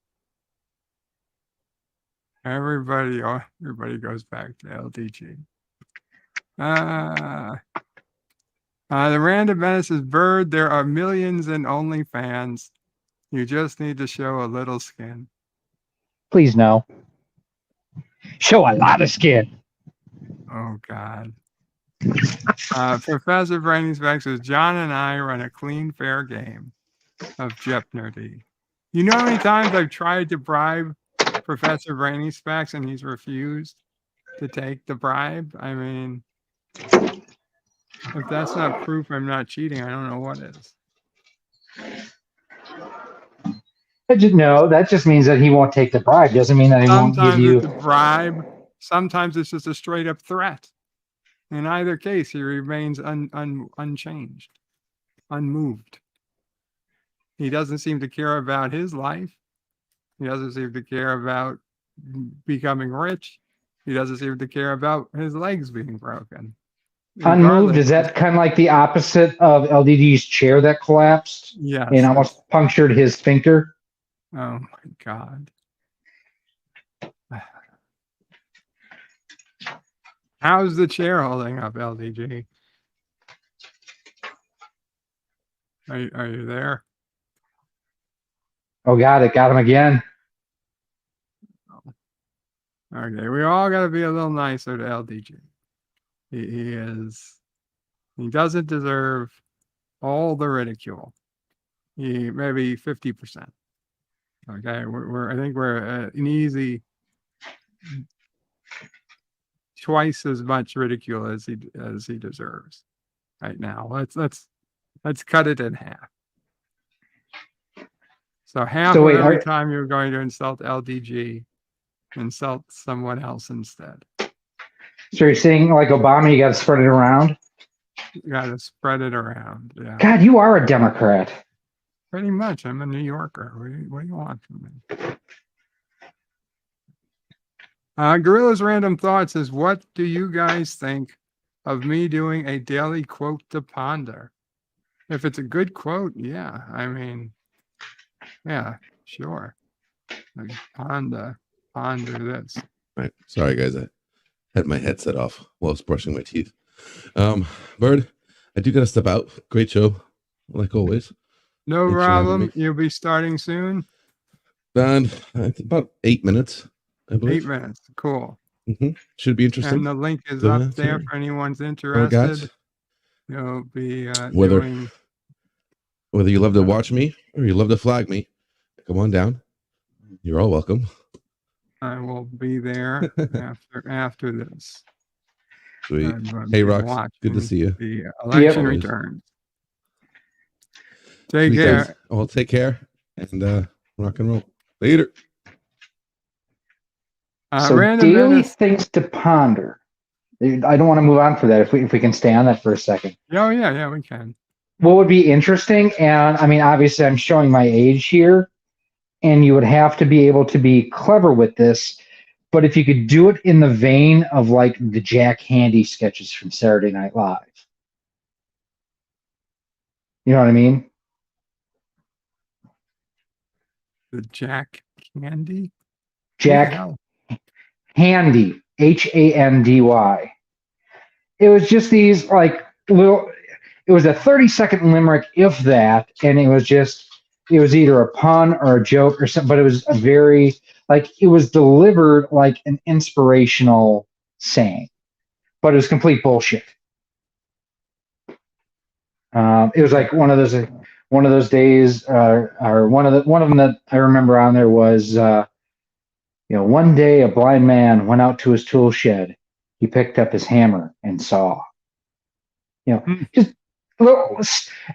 Everybody goes back to LDG. The Random Menace is Bird. There are millions in OnlyFans. You just need to show a little skin. Please no. Show a lot of skin. Oh God. Professor Brainy Specs says John and I run a clean, fair game of Jeopardy. You know how many times I've tried to bribe Professor Brainy Specs and he's refused to take the bribe? I mean, if that's not proof I'm not cheating, I don't know what is. No, that just means that he won't take the bribe. Doesn't mean that he won't give you a bribe. Sometimes it's just a straight up threat. In either case, he remains unchanged, unmoved. He doesn't seem to care about his life. He doesn't seem to care about becoming rich. He doesn't seem to care about his legs being broken. Unmoved, is that kind of like the opposite of LDD's chair that collapsed? Yes. And almost punctured his sphincter? Oh my God. How's the chair holding up, LDG? Are you there? Oh God, it got him again. Okay, we all got to be a little nicer to LDG. He doesn't deserve all the ridicule. He maybe 50%. Okay, I think we're an easy twice as much ridicule as he deserves right now. Let's cut it in half. So half of every time you're going to insult LDG, insult someone else instead. So you're saying like Obama, you got to spread it around? You got to spread it around. Yeah. God, you are a Democrat. Pretty much. I'm a New Yorker. What do you want from me? Gorilla's Random Thoughts is, what do you guys think of me doing a daily quote to ponder? If it's a good quote, yeah. I mean, yeah, sure. Like, ponder this. Right. Sorry, guys. Had my headset off while I was brushing my teeth. Bird, I do gotta step out. Great show, like always. No Thanks for having problem. me. You'll be starting soon. And it's about 8 minutes, I 8 believe. minutes. Cool. Should be interesting. And the link is So, up that's there it. for anyone's Oh, interested. guys, You'll be whether doing. whether you love to watch me or you love to flag me, come on down. You're all welcome. I will be there after this. Sweet. I'm gonna Hey, be Rox, good to watching see you. The election Yep. returns. Take Sweet care. things. Well, take care and rock and roll. Later. So Random daily Menace. things to ponder. I don't want to move on for that if we can stay on that for a second. Oh yeah, we can. What would be interesting, and I mean, obviously, I'm showing my age here, and you would have to be able to be clever with this. But if you could do it in the vein of like the Jack Handy sketches from Saturday Night Live, you know what I mean? The Jack Candy. Jack Handy, Handy. It was just these like little. It was a 30-second limerick, if that, and it was either a pun or a joke or something. But it was a very it was delivered like an inspirational saying, but it was complete bullshit. It was like one of those days, or one of them that I remember on there was, one day a blind man went out to his tool shed. He picked up his hammer and saw. Just little,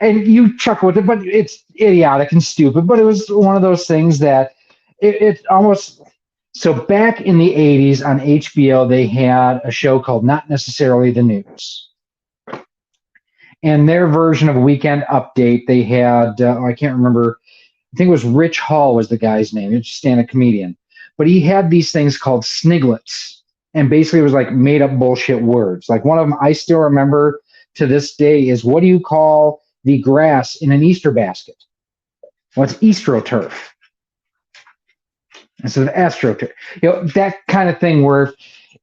and you chuckle with it, but it's idiotic and stupid. But it was one of those things that it almost. So back in the 80s on HBO, they had a show called Not Necessarily the News. And their version of Weekend Update, they had, I can't remember, I think it was Rich Hall was the guy's name. He was a stand-up comedian. But he had these things called sniglets. And basically it was like made up bullshit words. Like one of them I still remember to this day is, what do you call the grass in an Easter basket? Well, it's Eastroturf instead of AstroTurf. That kind of thing where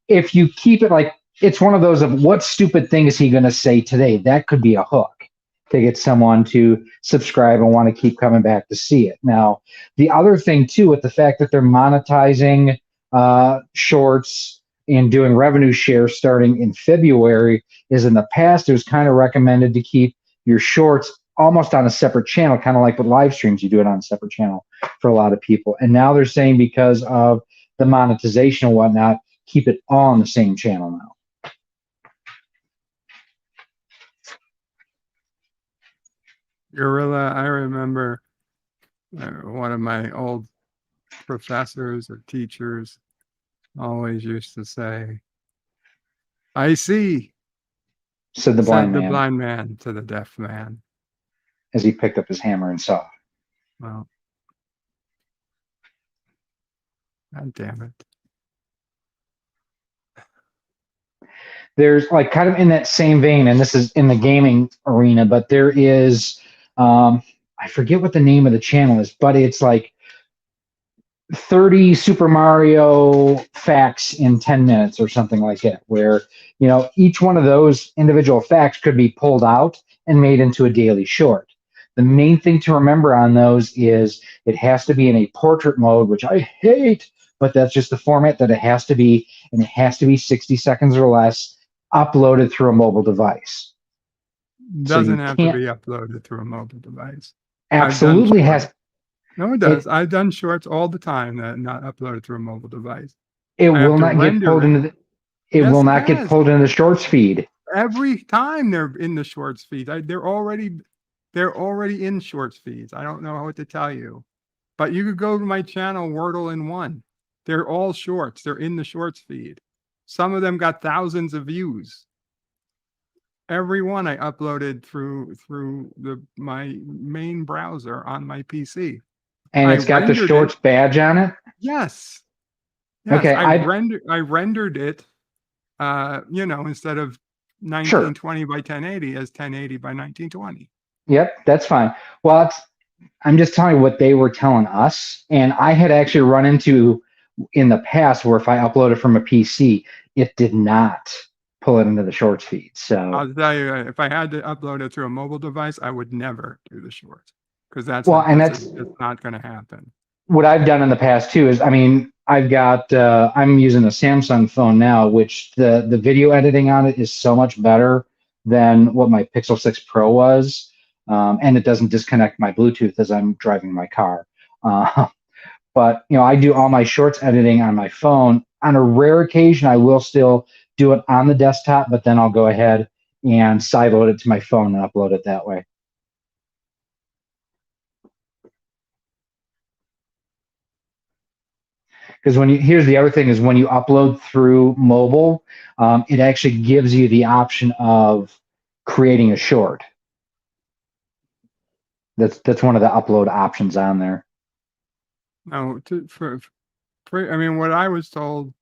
if you keep it like, it's one of those of what stupid thing is he going to say today? That could be a hook to get someone to subscribe and want to keep coming back to see it. Now, the other thing too, with the fact that they're monetizing shorts and doing revenue share starting in February, is in the past it was kind of recommended to keep your shorts almost on a separate channel, kind of like with live streams, you do it on a separate channel for a lot of people. And now they're saying because of the monetization and whatnot, keep it all on the same channel now. Gorilla, I remember one of my old professors or teachers always used to say, "I see," said the blind man, blind man to the deaf man, as he picked up his hammer and saw. Well, God damn it. There's like kind of in that same vein, and this is in the gaming arena, but there is, I forget what the name of the channel is, but it's like 30 Super Mario facts in 10 minutes or something like that, where, each one of those individual facts could be pulled out and made into a daily short. The main thing to remember on those is it has to be in a portrait mode, which I hate, but that's just the format that it has to be, and it has to be 60 seconds or less, uploaded through a mobile device. Doesn't have to be uploaded through a mobile device. Absolutely has. No, it does. I've done shorts all the time that not uploaded through a mobile device. It will not get pulled into the. It will not get pulled into the shorts feed. Every time they're in the shorts feed, they're already in shorts feeds. I don't know what to tell you, but you could go to my channel, Wordle in One. They're all shorts. They're in the shorts feed. Some of them got thousands of views. Every one I uploaded through my main browser on my PC. And it's got the shorts badge on it? Yes. Okay. I rendered it, instead of 1920 by 1080 as 1080 by 1920. Yep, that's fine. Well, I'm just telling you what they were telling us. And I had actually run into in the past where if I uploaded from a PC, it did not pull it into the shorts feed. So, I'll tell you, if I had to upload it through a mobile device, I would never do the shorts because that's it's not going to happen. what I've done in the past too is, I mean, I've got, I'm using a Samsung phone now, which the video editing on it is so much better than what my Pixel 6 Pro was. And it doesn't disconnect my Bluetooth as I'm driving my car. But, you know, I do all my shorts editing on my phone. On a rare occasion, I will still do it on the desktop, but then I'll go ahead and sideload it to my phone and upload it that way. Because here's the other thing is when you upload through mobile, it actually gives you the option of creating a short. That's one of the upload options on there. No, I mean, what I was told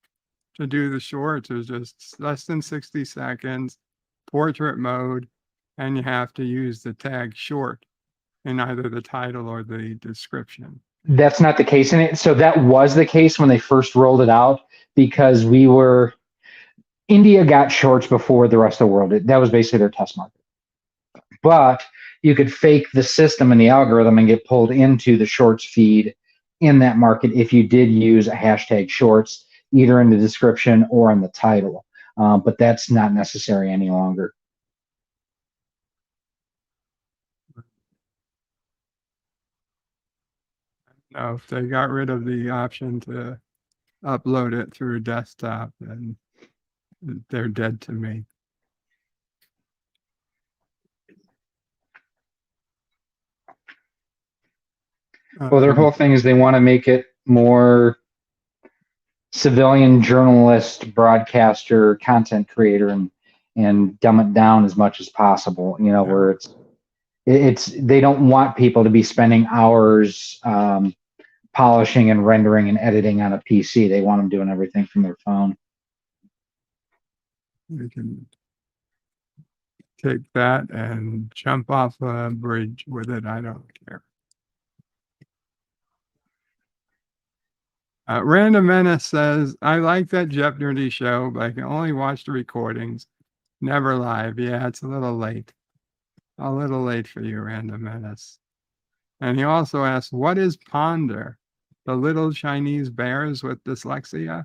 to do the shorts is just less than 60 seconds, portrait mode, and you have to use the tag short in either the title or the description. That's not the case in it. So that was the case when they first rolled it out because India got shorts before the rest of the world. That was basically their test market. But you could fake the system and the algorithm and get pulled into the shorts feed in that market if you did use a hashtag shorts, either in the description or in the title. But that's not necessary any longer. Now, if they got rid of the option to upload it through a desktop, then they're dead to me. Well, their whole thing is they want to make it more civilian journalist, broadcaster, content creator, and dumb it down as much as possible. You know, where it's they don't want people to be spending hours polishing and rendering and editing on a PC. They want them doing everything from their phone. We can take that and jump off a bridge with it. I don't care. Random Menace says, I like that Jeopardy show, but I can only watch the recordings, never live. Yeah, it's a little late. A little late for you, Random Menace. And he also asks, what is Ponder? The little Chinese bears with dyslexia?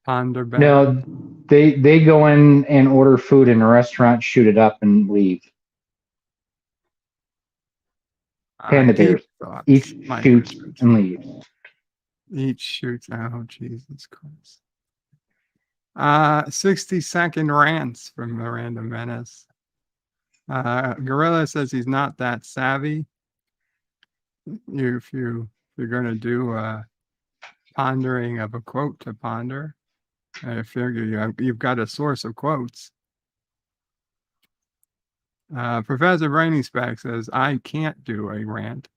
Ponder bear. No, they go in and order food in a restaurant, shoot it up, and leave. Panda bears. Each shoots and leaves. Each shoots. Oh, Jesus Christ. 60-second rants from the Random Menace. Gorilla says he's not that savvy. If you're going to do a pondering of a quote to ponder, I figure you've got a source of quotes. Professor Brainy Spec says, I can't do a rant.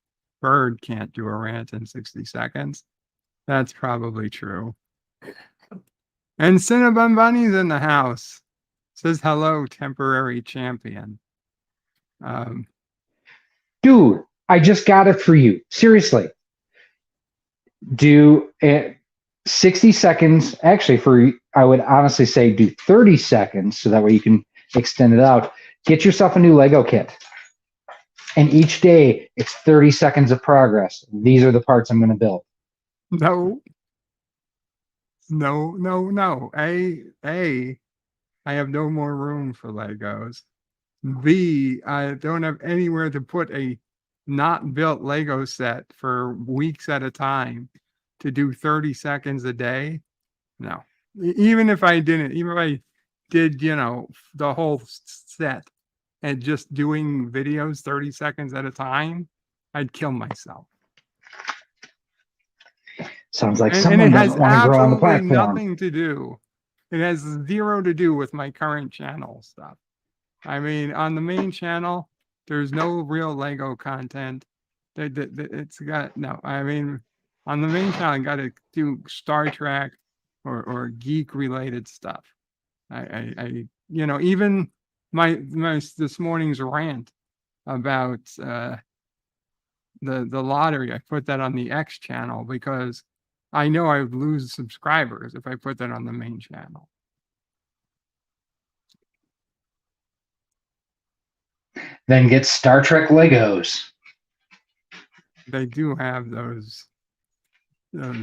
Bird can't do a rant in 60 seconds. That's probably true. And Cinnabon Bunny's in the house. Says, hello, temporary champion. Dude, I just got it for you. Seriously. Do 60 seconds. Actually, I would honestly say do 30 seconds so that way you can extend it out. Get yourself a new Lego kit. And each day, it's 30 seconds of progress. These are the parts I'm going to build. No. A, I have no more room for Legos. B, I don't have anywhere to put a not built Lego set for weeks at a time to do 30 seconds a day. No. Even if I did, the whole set and just doing videos 30 seconds at a time, I'd kill myself. Sounds like someone doesn't want to grow on the platform. Nothing to do. It has zero to do with my current channel stuff. I mean, on the main channel, there's no real Lego content. It's got no. I mean, on the main channel, I got to do Star Trek or geek related stuff. Even my this morning's rant about the lottery, I put that on the X channel because I know I would lose subscribers if I put that on the main channel. Then get Star Trek Legos. They do have those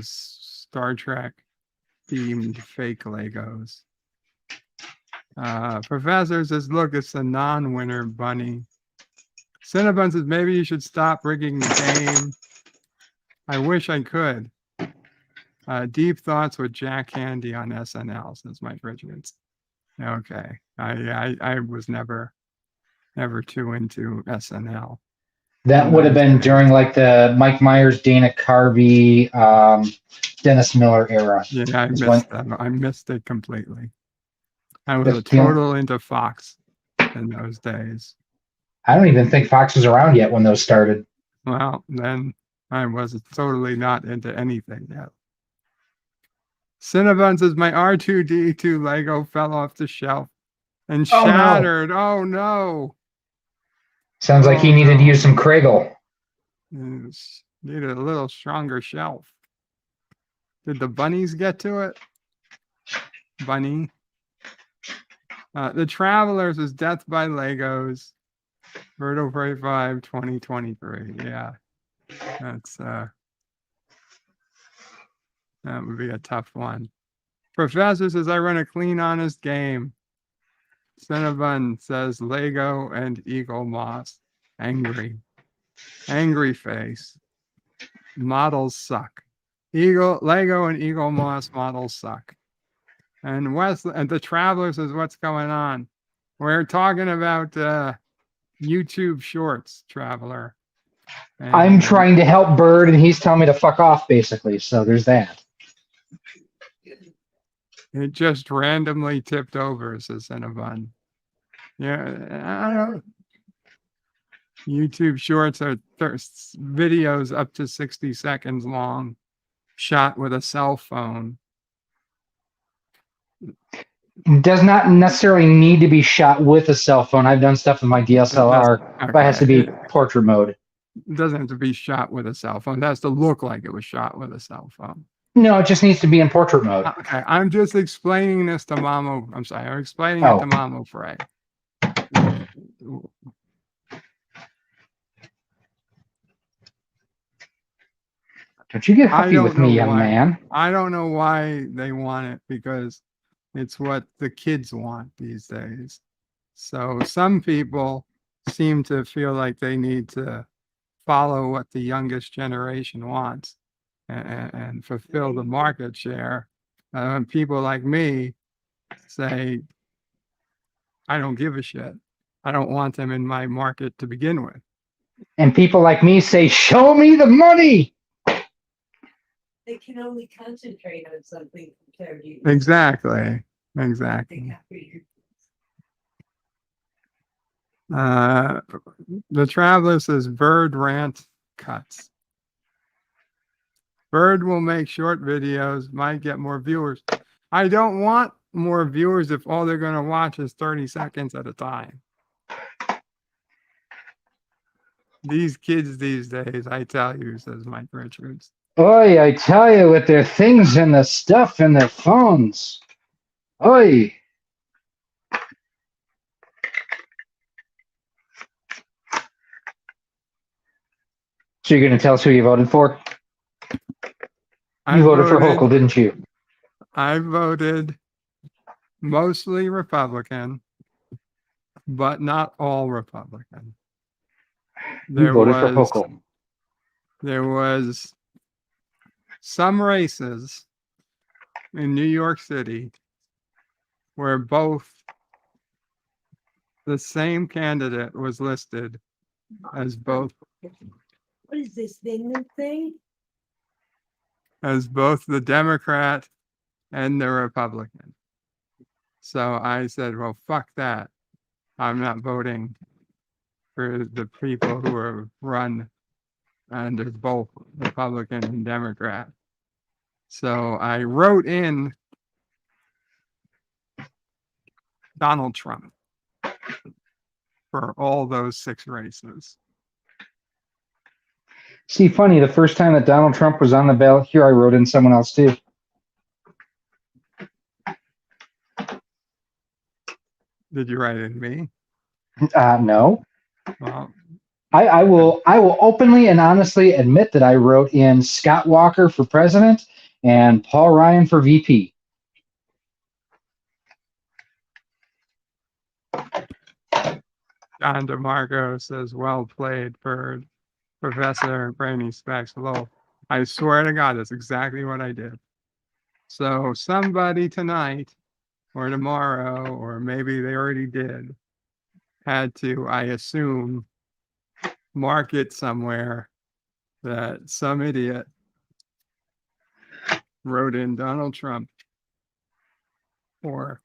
Star Trek themed fake Legos. Professor says, look, it's a non-winner bunny. Cinnabon says, maybe you should stop rigging the game. I wish I could. Deep thoughts with Jack Handy on SNL, says Mike Richards. Okay. I was never too into SNL. That in would have those been days. during like the Mike Myers, Dana Carvey, Dennis Miller era. Yeah, I Is missed them. I missed it completely. I was a That's the only- total into Fox in those days. I don't even think Fox was around yet when those started. Well, then I was totally not into anything yet. Cinnabon says, my R2D2 Lego fell off the shelf and Oh, no. shattered. Oh, no. Sounds like he Oh, needed to no. use some Kregel. Needed a little stronger shelf. Did the bunnies get to it? Bunny. The Travelers is Death by Legos. Birdo Prey 5 2023. Yeah. That's that would be a tough one. Professor says I run a clean, honest game. Cinnabon says Lego and Eagle Moss. Angry. Angry face. Models suck. Lego and Eagle Moss models suck. And Wesley and the Travelers is what's going on. We're talking about YouTube Shorts, Traveler. I'm trying to help Bird, and he's telling me to fuck off, basically. So there's that. It just randomly tipped over, says Cinnabon. Yeah, I don't. YouTube Shorts are videos up to 60 seconds long, shot with a cell phone. Does not necessarily need to be shot with a cell phone. I've done stuff with my DSLR, but it has to be portrait mode. It doesn't have to be shot with a cell phone. It has to look like it was shot with a cell phone. No, it just needs to be in portrait mode. Okay, I'm just explaining this to Mamo. I'm sorry, I'm explaining it to Mamo Frey. Don't you get huffy with me, young man. I don't know why they want it, because it's what the kids want these days. So some people seem to feel like they need to follow what the youngest generation wants and fulfill the market share. People like me say, I don't give a shit. I don't want them in my market to begin with. And people like me say, show me the money. They can only concentrate on something compared to Exactly. They Exactly. have to- The Traveler says Bird rant cuts. Bird will make short videos, might get more viewers. I don't want more viewers if all they're going to watch is 30 seconds at a time. These kids these days, I tell you, says Mike Richards. Oi, I tell you, with their things and the stuff and their phones. Oi. So you're going to tell us who you voted for? You voted for Hochul, didn't you? I voted mostly Republican, but not all Republican. You voted for Hochul. There was some races in New York City where both the same candidate was listed as both What is this Finland thing? the Democrat and the Republican. So I said, well, fuck that. I'm not voting for the people who are run under both Republican and Democrat. So I wrote in Donald Trump for all those 6 races. See, funny, the first time that Donald Trump was on the ballot here, I wrote in someone else too. Did you write in me? No. Well, I will openly and honestly admit that I wrote in Scott Walker for president and Paul Ryan for VP. John DeMarco says, well played for Professor Brainy Specs. Hello. I swear to God, that's exactly what I did. So somebody tonight or tomorrow, or maybe they already did, had to, I assume, mark it somewhere that some idiot wrote in Donald Trump or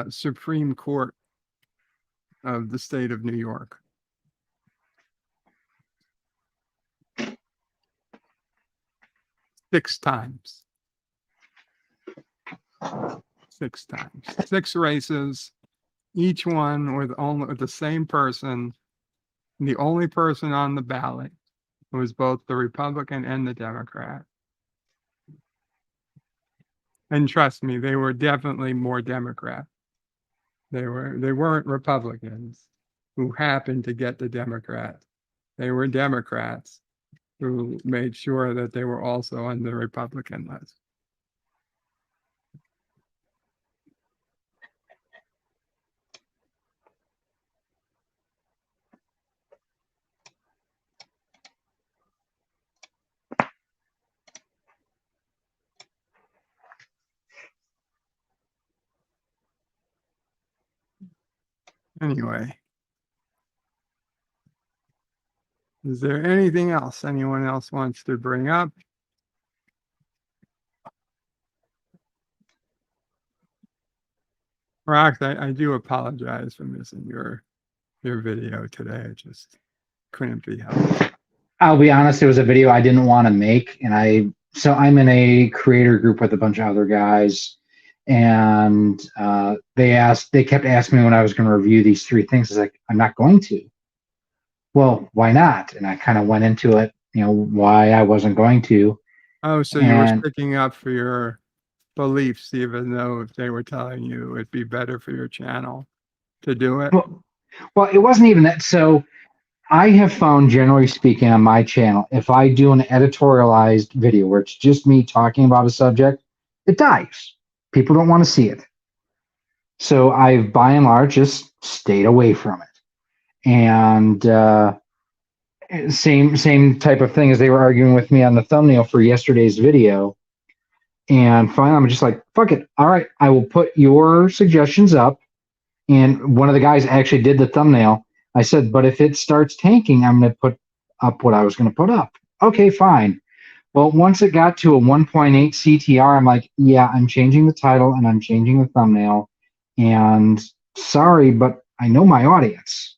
Supreme Court of the state of New York. Six times. 6 times. 6 races, each one with the same person. The only person on the ballot was both the Republican and the Democrat. And trust me, they were definitely more Democrat. They weren't Republicans who happened to get the Democrat. They were Democrats who made sure that they were also on the Republican list. Anyway, is there anything else anyone else wants to bring up? Rox, I do apologize for missing your video today. I just couldn't be helped. I'll be honest, it was a video I didn't want to make, and I'm in a creator group with a bunch of other guys, and they kept asking me when I was going to review these 3 things. I was like, I'm not going to. Well, why not? And I kind of went into it, why I wasn't going to. Oh, so you were sticking up for your beliefs, even though if they were telling you it'd be better for your channel to do it? Well, it wasn't even that. So I have found, generally speaking, on my channel, if I do an editorialized video where it's just me talking about a subject, it dies. People don't want to see it. So I've, by and large, just stayed away from it. And same type of thing as they were arguing with me on the thumbnail for yesterday's video. And finally, I'm just like, fuck it. All right, I will put your suggestions up. And one of the guys actually did the thumbnail. I said, but if it starts tanking, I'm going to put up what I was going to put up. Okay, fine. Well, once it got to a 1.8 CTR, I'm like, yeah, I'm changing the title and I'm changing the thumbnail. And sorry, but I know my audience.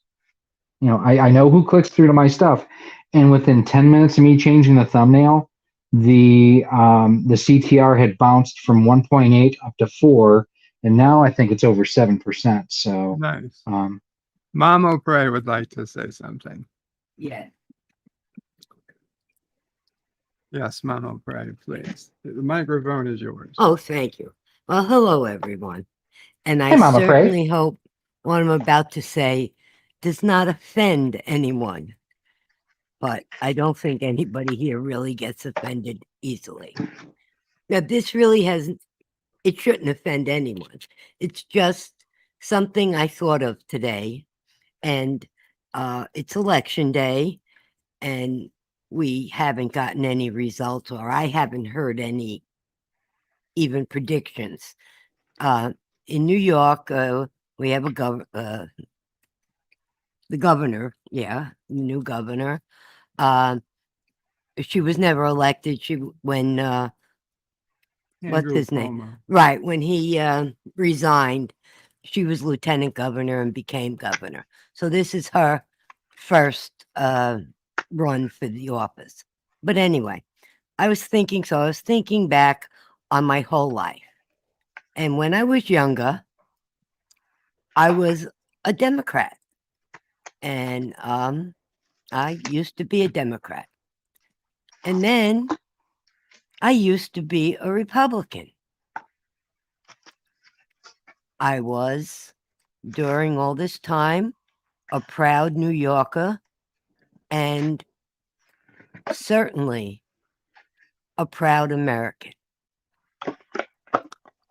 I know who clicks through to my stuff. And within 10 minutes of me changing the thumbnail, the CTR had bounced from 1.8 up to 4. And now I think it's over 7%. So nice. Mom O'Prey would like to say something. Yeah. Yes, Mom O'Prey, please. The microphone is yours. Oh, thank you. Well, hello, everyone. And I Hey, Mama certainly hope what I'm about to say does not offend anyone. But I don't think anybody here really gets offended easily. Now, this really hasn't, it shouldn't offend anyone. It's just something I thought of today. And it's election day, and we haven't gotten any results, or I haven't heard any even predictions. In New York, we have the governor, the new governor. She was never elected. When what's his name? Right, when he resigned, she was lieutenant governor and became governor. So this is her first run for the office. But anyway, I was thinking back on my whole life. And when I was younger, I was a Democrat. And I used to be a Democrat. And then I used to be a Republican. I was, during all this time, a proud New Yorker and certainly a proud American.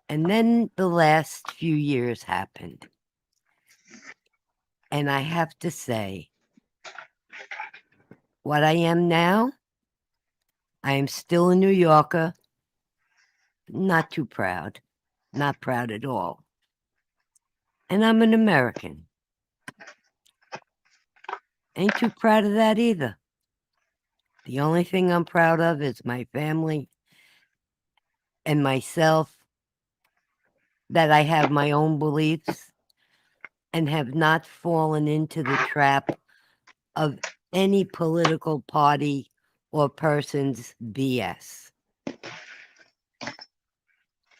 And then the last few years happened. And I have to say, what I am now, I am still a New Yorker, not too proud, not proud at all. And I'm an American. Ain't too proud of that either. The only thing I'm proud of is my family and myself, that I have my own beliefs and have not fallen into the trap of any political party or person's BS.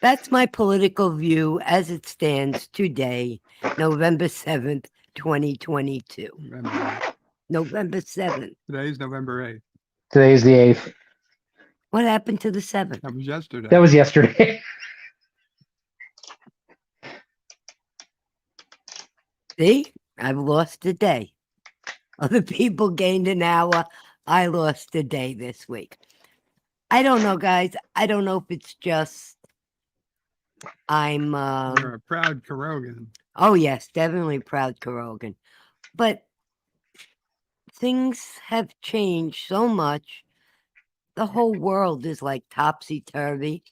That's my political view as it stands today, November 7th, 2022. November 7th. Today's November 8th. Today's the 8th. What happened to the 7th? That was yesterday. That was yesterday. See, I've lost a day. Other people gained an hour. I lost a day this week. I don't know, guys. I don't know if it's just I'm You're a proud Carogan. oh yes, definitely proud Carogan. But things have changed so much. The whole world is like topsy-turvy.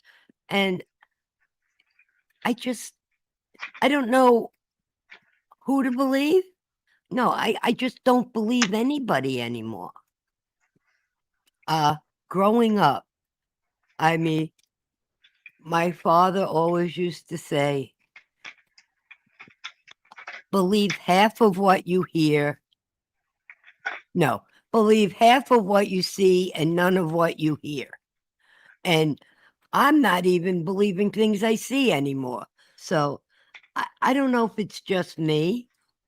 And I don't know who to believe. No, I just don't believe anybody anymore. Growing up, I mean, my father always used to say, believe half of what you hear. No, believe half of what you see and none of what you hear. And I'm not even believing things I see anymore. So I don't know if it's just me,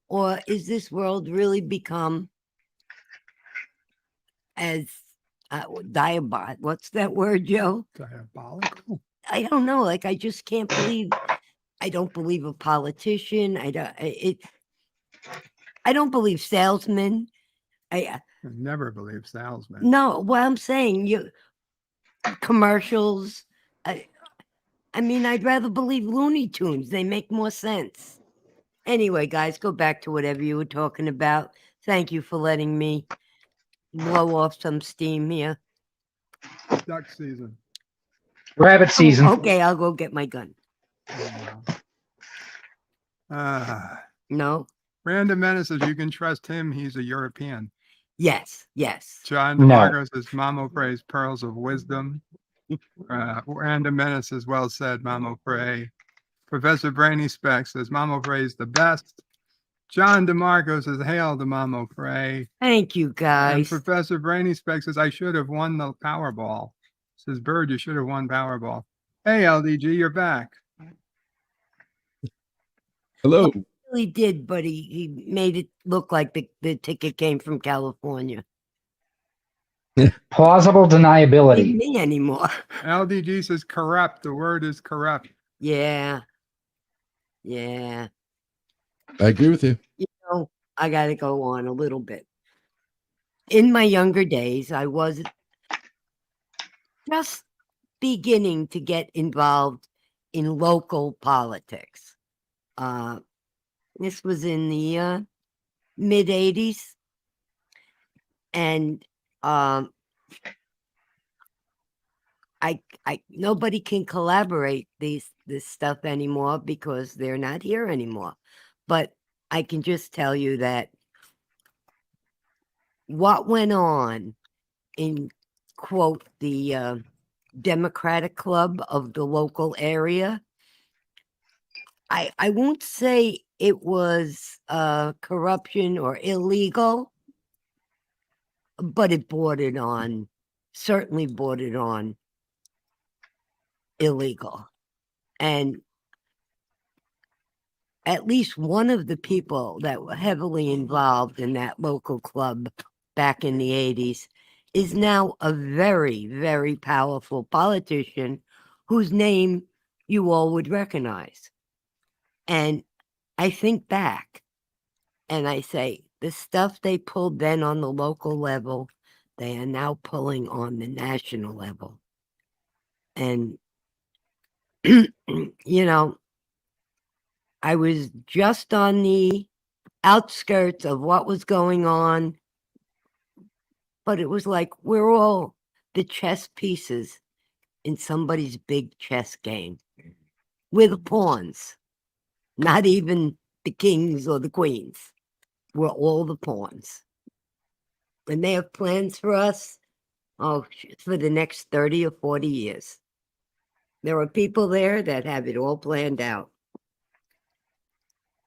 or is this world really become as what's that word, Joe? Diabolical. I don't know. Like, I just can't believe. I don't believe a politician. I don't believe salesmen. I never believe salesmen. No, what I'm saying, commercials. I mean, I'd rather believe Looney Tunes. They make more sense. Anyway, guys, go back to whatever you were talking about. Thank you for letting me blow off some steam here. Duck season. Rabbit season. Okay, I'll go get my gun. No. No? Random Menaces, you can trust him. He's a European. Yes, yes. John No. DeMarco says, Mamo prays pearls of wisdom. Random Menaces, well said, Mamo pray. Professor Brainy Speck says, Mamo prays the best. John DeMarco says, hail the Mamo pray. Thank you, And guys. Professor Brainy Speck says, I should have won the Powerball. Says, Bird, you should have won Powerball. Hey, LDG, you're back. Hello. Really did, but he made it look like the ticket came from California. Plausible Ain't deniability. me anymore. LDG says, corrupt. The word is corrupt. Yeah. Yeah. I agree with you. You know, I got to go on a little bit. In my younger days, I was just beginning to get involved in local politics. This was in the mid 80s. And nobody can collaborate this stuff anymore because they're not here anymore. But I can just tell you that what went on in, quote, the Democratic Club of the local area, I won't say it was corruption or illegal, but it certainly bordered on illegal. And at least one of the people that were heavily involved in that local club back in the 80s is now a very, very powerful politician whose name you all would recognize. And I think back and I say, the stuff they pulled then on the local level, they are now pulling on the national level. And, you know, I was just on the outskirts of what was going on, but it was like we're all the chess pieces in somebody's big chess game. We're the pawns, not even the kings or the queens. We're all the pawns. And they have plans for us, for the next 30 or 40 years. There are people there that have it all planned out.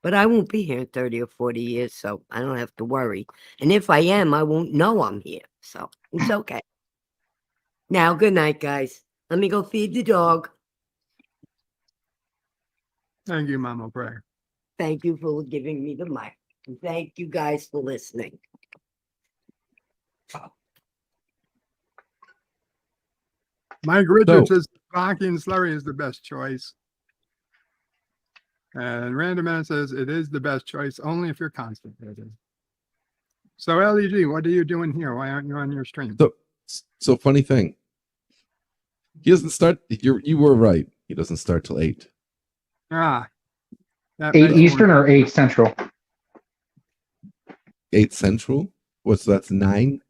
But I won't be here in 30 or 40 years, so I don't have to worry. And if I am, I won't know I'm here. So it's okay. Now, good night, guys. Let me go feed the dog. Thank you, Mama Gray. Thank you for giving me the mic. And thank you guys for listening. Mike Richards says Baki and Slurry is the best choice. And Random Man says it is the best choice only if you're constipated. So LEG, what are you doing here? Why aren't you on your stream? So funny thing. He doesn't start. You were right. He doesn't start till 8. that 8 makes Eastern more- or 8 Central? 8 Central. That's 9?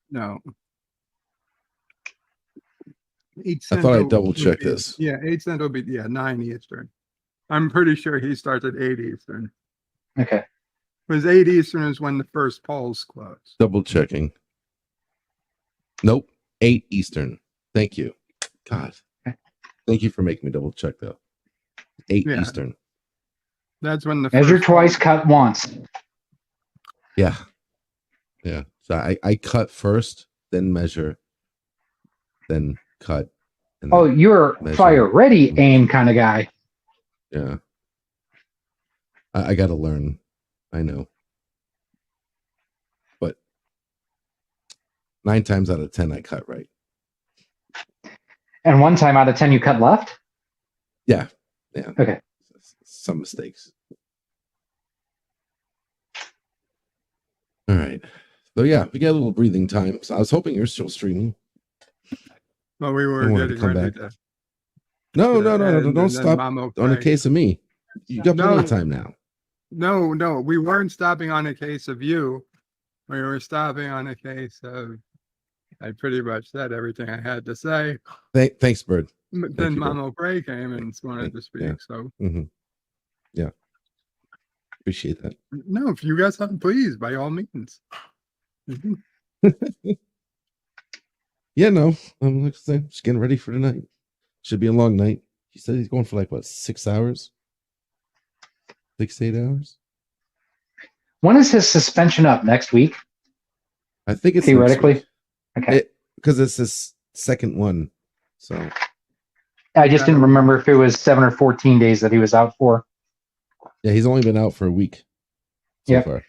No. 8 I thought I Central double would checked be- this. Yeah, 8 Central would be 9 Eastern. I'm pretty sure he starts at 8 Eastern. Okay. Because 8 Eastern is when the first polls close. Double checking. Nope. 8 Eastern. Thank you. God. Thank you for making me double check though. 8 Yeah. Eastern. That's when the Measure first twice, poll- cut once. Yeah. Yeah. So I cut first, then measure, then cut. And Oh, then, you're measure. fire ready aim kind of guy. yeah. I got to learn. I know. But 9 times out of 10, I cut right. And 1 time out of 10, you cut left. Yeah. Yeah. Okay. Some mistakes. All right. So yeah, we got a little breathing time. So I was hoping you're still streaming. Well, we were I wanted to getting come ready back. to. No, Yeah, don't then stop Mama on a Pray. case of me. You got plenty No. of time now. No, we weren't stopping on a case of you. We were stopping on a case of. I pretty much said everything I had to say. Thanks, Bird. But then you, Bill. Mama Bray came and wanted to speak. Yeah. So Mm-hmm. Yeah. Appreciate that. no, if you guys have, please, by all means. Mhm. Yeah, no. I'm like I said, just getting ready for tonight. Should be a long night. He said he's going for like what, 6 hours? 6 to 8 hours? When is his suspension up? Next week? I think it's Theoretically? Okay. Because it's his second one. So I just didn't remember if it was 7 or 14 days that he was out for. yeah, he's only been out for a week so Yep. far.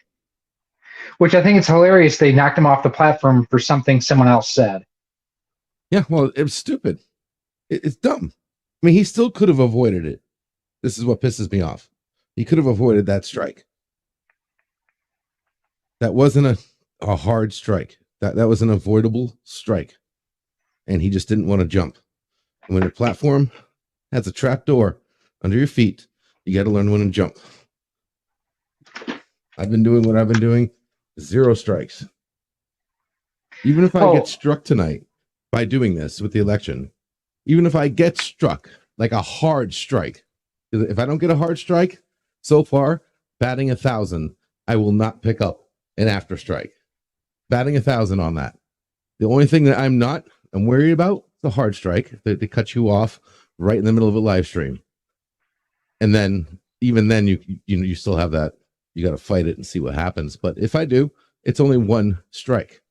Which I think it's hilarious. They knocked him off the platform for something someone else said. Yeah, well, it was stupid. It's dumb. I mean, he still could have avoided it. This is what pisses me off. He could have avoided that strike. That wasn't a hard strike. That was an avoidable strike. And he just didn't want to jump. And when your platform has a trap door under your feet, you got to learn when to jump. I've been doing what I've been doing. 0 strikes. Even if I get struck tonight by doing this with the election, even if I get struck like a hard strike, if I don't get a hard strike so far, batting 1,000, I will not pick up an after strike. Batting 1,000 on that. The only thing that I'm worried about is the hard strike. They cut you off right in the middle of a live stream. And then, even then, you still have that. You got to fight it and see what happens. But if I do, it's only 1 strike.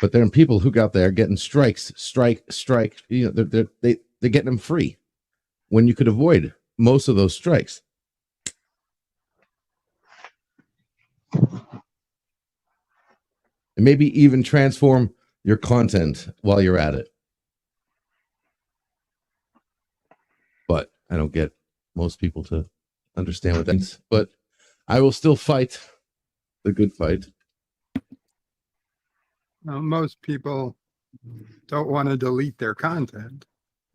But there are people who got there getting strikes, strike. You know, they're getting them free when you could avoid most of those strikes. and maybe even transform your content while you're at it. But I don't get most people to understand what that means. But I will still fight the good fight. Most people don't want to delete their content.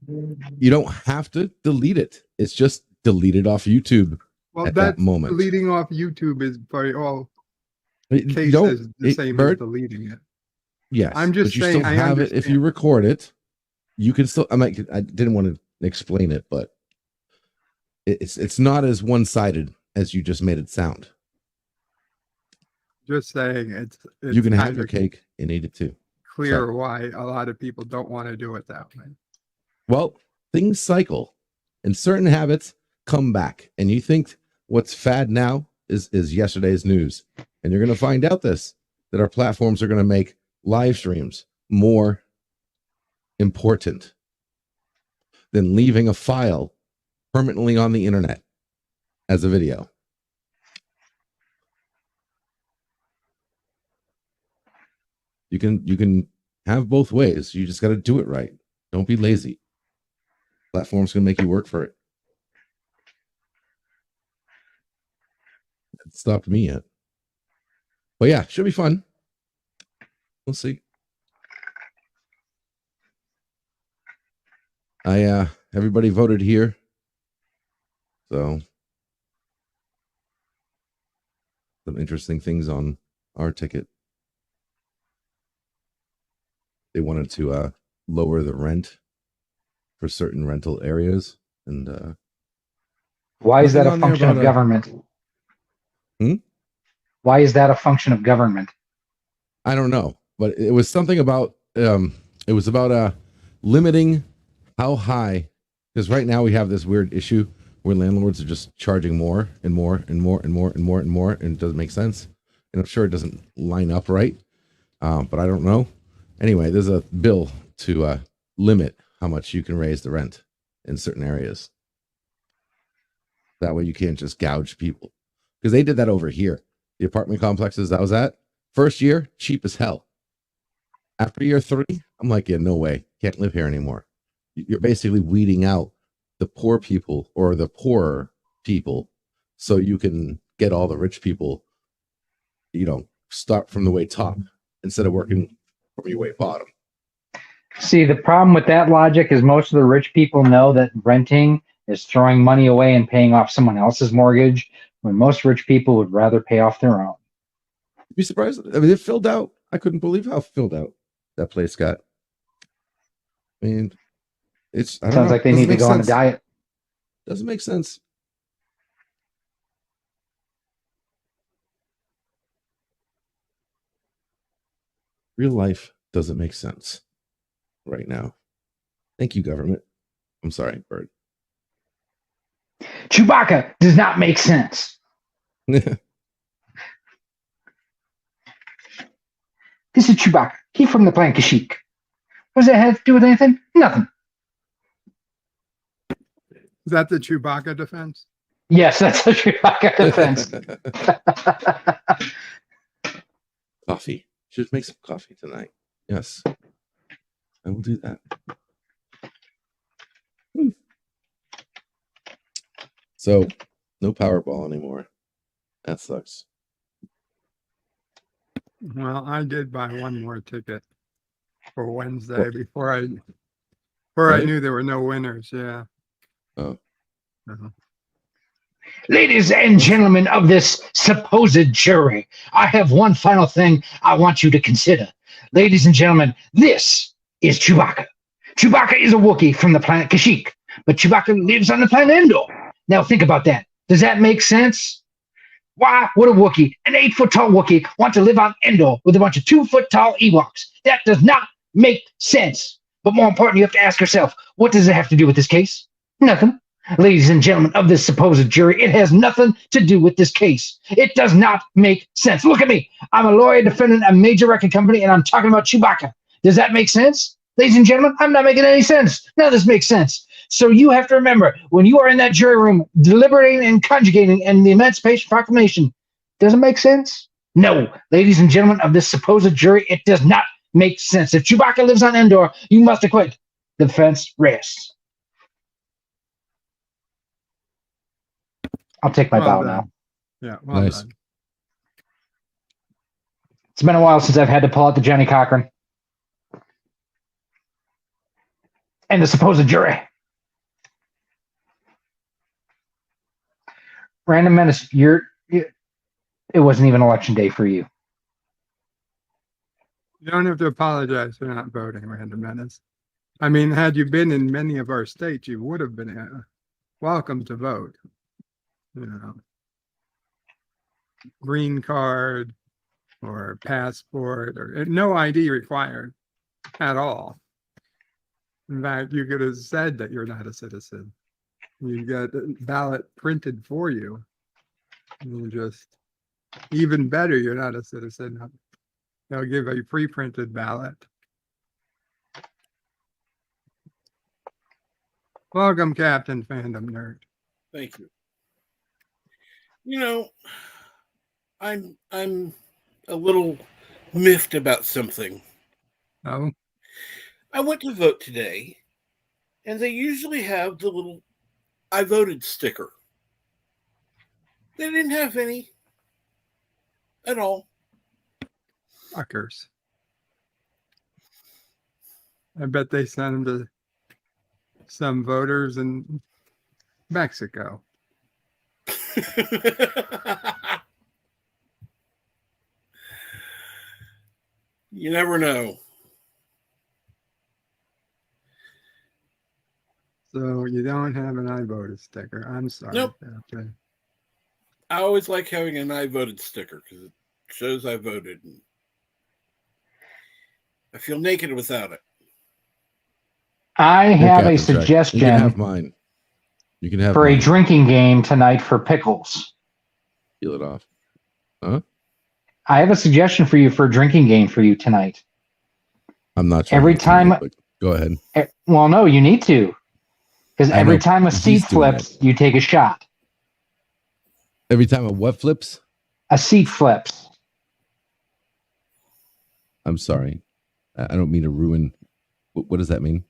You don't have to delete it. It's just delete it off YouTube Well, at that that's moment. deleting off YouTube is by all You cases don't, the same as Bert, deleting it. yes, I'm just but you saying still I have it. If understand. you record it, you can still. I didn't want to explain it, but it's not as one-sided as you just made it sound. Just saying it's You can have kind your of cake and eat it too. clear Sorry. why a lot of people don't want to do it that way. Well, things cycle, and certain habits come back. And you think what's fad now is yesterday's news, and you're going to find out that our platforms are going to make live streams more important than leaving a file permanently on the internet as a video. You can have both ways. You just got to do it right. Don't be lazy. Platforms can make you work for it. It stopped me yet. But yeah, should be fun. We'll see. Everybody voted here. So some interesting things on our ticket. They wanted to lower the rent for certain rental areas, and Why is that a nothing on there function of about government? Hmm? Why is that a function of government? I don't know, but it was something about limiting how high, because right now we have this weird issue where landlords are just charging more and more and more and more and more and more, and it doesn't make sense. And I'm sure it doesn't line up right, but I don't know. Anyway, there's a bill to limit how much you can raise the rent in certain areas. That way you can't just gouge people, because they did that over here. The apartment complexes I was at, first year, cheap as hell. After year 3, I'm like, yeah, no way. Can't live here anymore. You're basically weeding out the poor people or the poorer people so you can get all the rich people, start from the way top instead of working from your way bottom. See, the problem with that logic is most of the rich people know that renting is throwing money away and paying off someone else's mortgage, when most rich people would rather pay off their own. You'd be surprised. I mean, it filled out. I couldn't believe how filled out that place got. I mean, I don't Sounds know. like they Doesn't need to make go on a sense. diet. Doesn't make sense. Real life doesn't make sense right now. Thank you, government. I'm sorry, Bird. Chewbacca does not make sense. This is Chewbacca. He's from the planet Kashyyyk. What does that have to do with anything? Nothing. Is that the Chewbacca defense? Yes, that's a Chewbacca defense. Coffee. Should make some coffee tonight. Yes, I will do that. So, no Powerball anymore. That sucks. Well, I did buy one more ticket for Wednesday What? before I Right? knew there were no winners. Yeah. Oh. Uh-huh. Ladies and gentlemen of this supposed jury, I have one final thing I want you to consider. Ladies and gentlemen, this is Chewbacca. Chewbacca is a Wookiee from the planet Kashyyyk, but Chewbacca lives on the planet Endor. Now think about that. Does that make sense? Why would a Wookiee, an 8-foot tall Wookiee, want to live on Endor with a bunch of 2-foot tall Ewoks? That does not make sense. But more important, you have to ask yourself, what does it have to do with this case? Nothing. Ladies and gentlemen of this supposed jury, it has nothing to do with this case. It does not make sense. Look at me. I'm a lawyer defending a major record company, and I'm talking about Chewbacca. Does that make sense? Ladies and gentlemen, I'm not making any sense. None of this makes sense. So you have to remember, when you are in that jury room deliberating and conjugating in the Emancipation Proclamation, does it make sense? No, ladies and gentlemen of this supposed jury, it does not make sense. If Chewbacca lives on Endor, you must acquit. The defense rests. I'll take my bow Well now. done. Yeah, well Nice. done. It's been a while since I've had to pull out the Johnny Cochran. And the supposed jury. Random Menace, it wasn't even election day for you. You don't have to apologize for not voting, Random Menace. I mean, had you been in many of our states, you would have been welcome to vote. You know, green card or passport or no ID required at all. In fact, you could have said that you're not a citizen. You got a ballot printed for you. You just, even better, you're not a citizen. They'll give a pre-printed ballot. Welcome, Captain Fandom Nerd. Thank you. You know, I'm a little miffed about something. Oh, I went to vote today, and they usually have the little "I voted" sticker. They didn't have any at all. fuckers. I bet they sent them to some voters in Mexico. You never know. So you don't have an I voted sticker. I'm sorry. Nope. Captain. I always like having an "I voted" sticker because it shows I voted. And I feel naked without it. I Here, have a Captain Jack. You can suggestion have mine. You can have for a mine. drinking game tonight for pickles. Peel it off. I have a suggestion for you for a drinking game for you tonight. I'm not sure. Every how to do time- it, but go ahead. Well, no, you need to. Because I every know, time a he's seat doing flips, you take a shot. Every time a what flips? A seat flips. I'm sorry. I don't mean to ruin. What does that mean?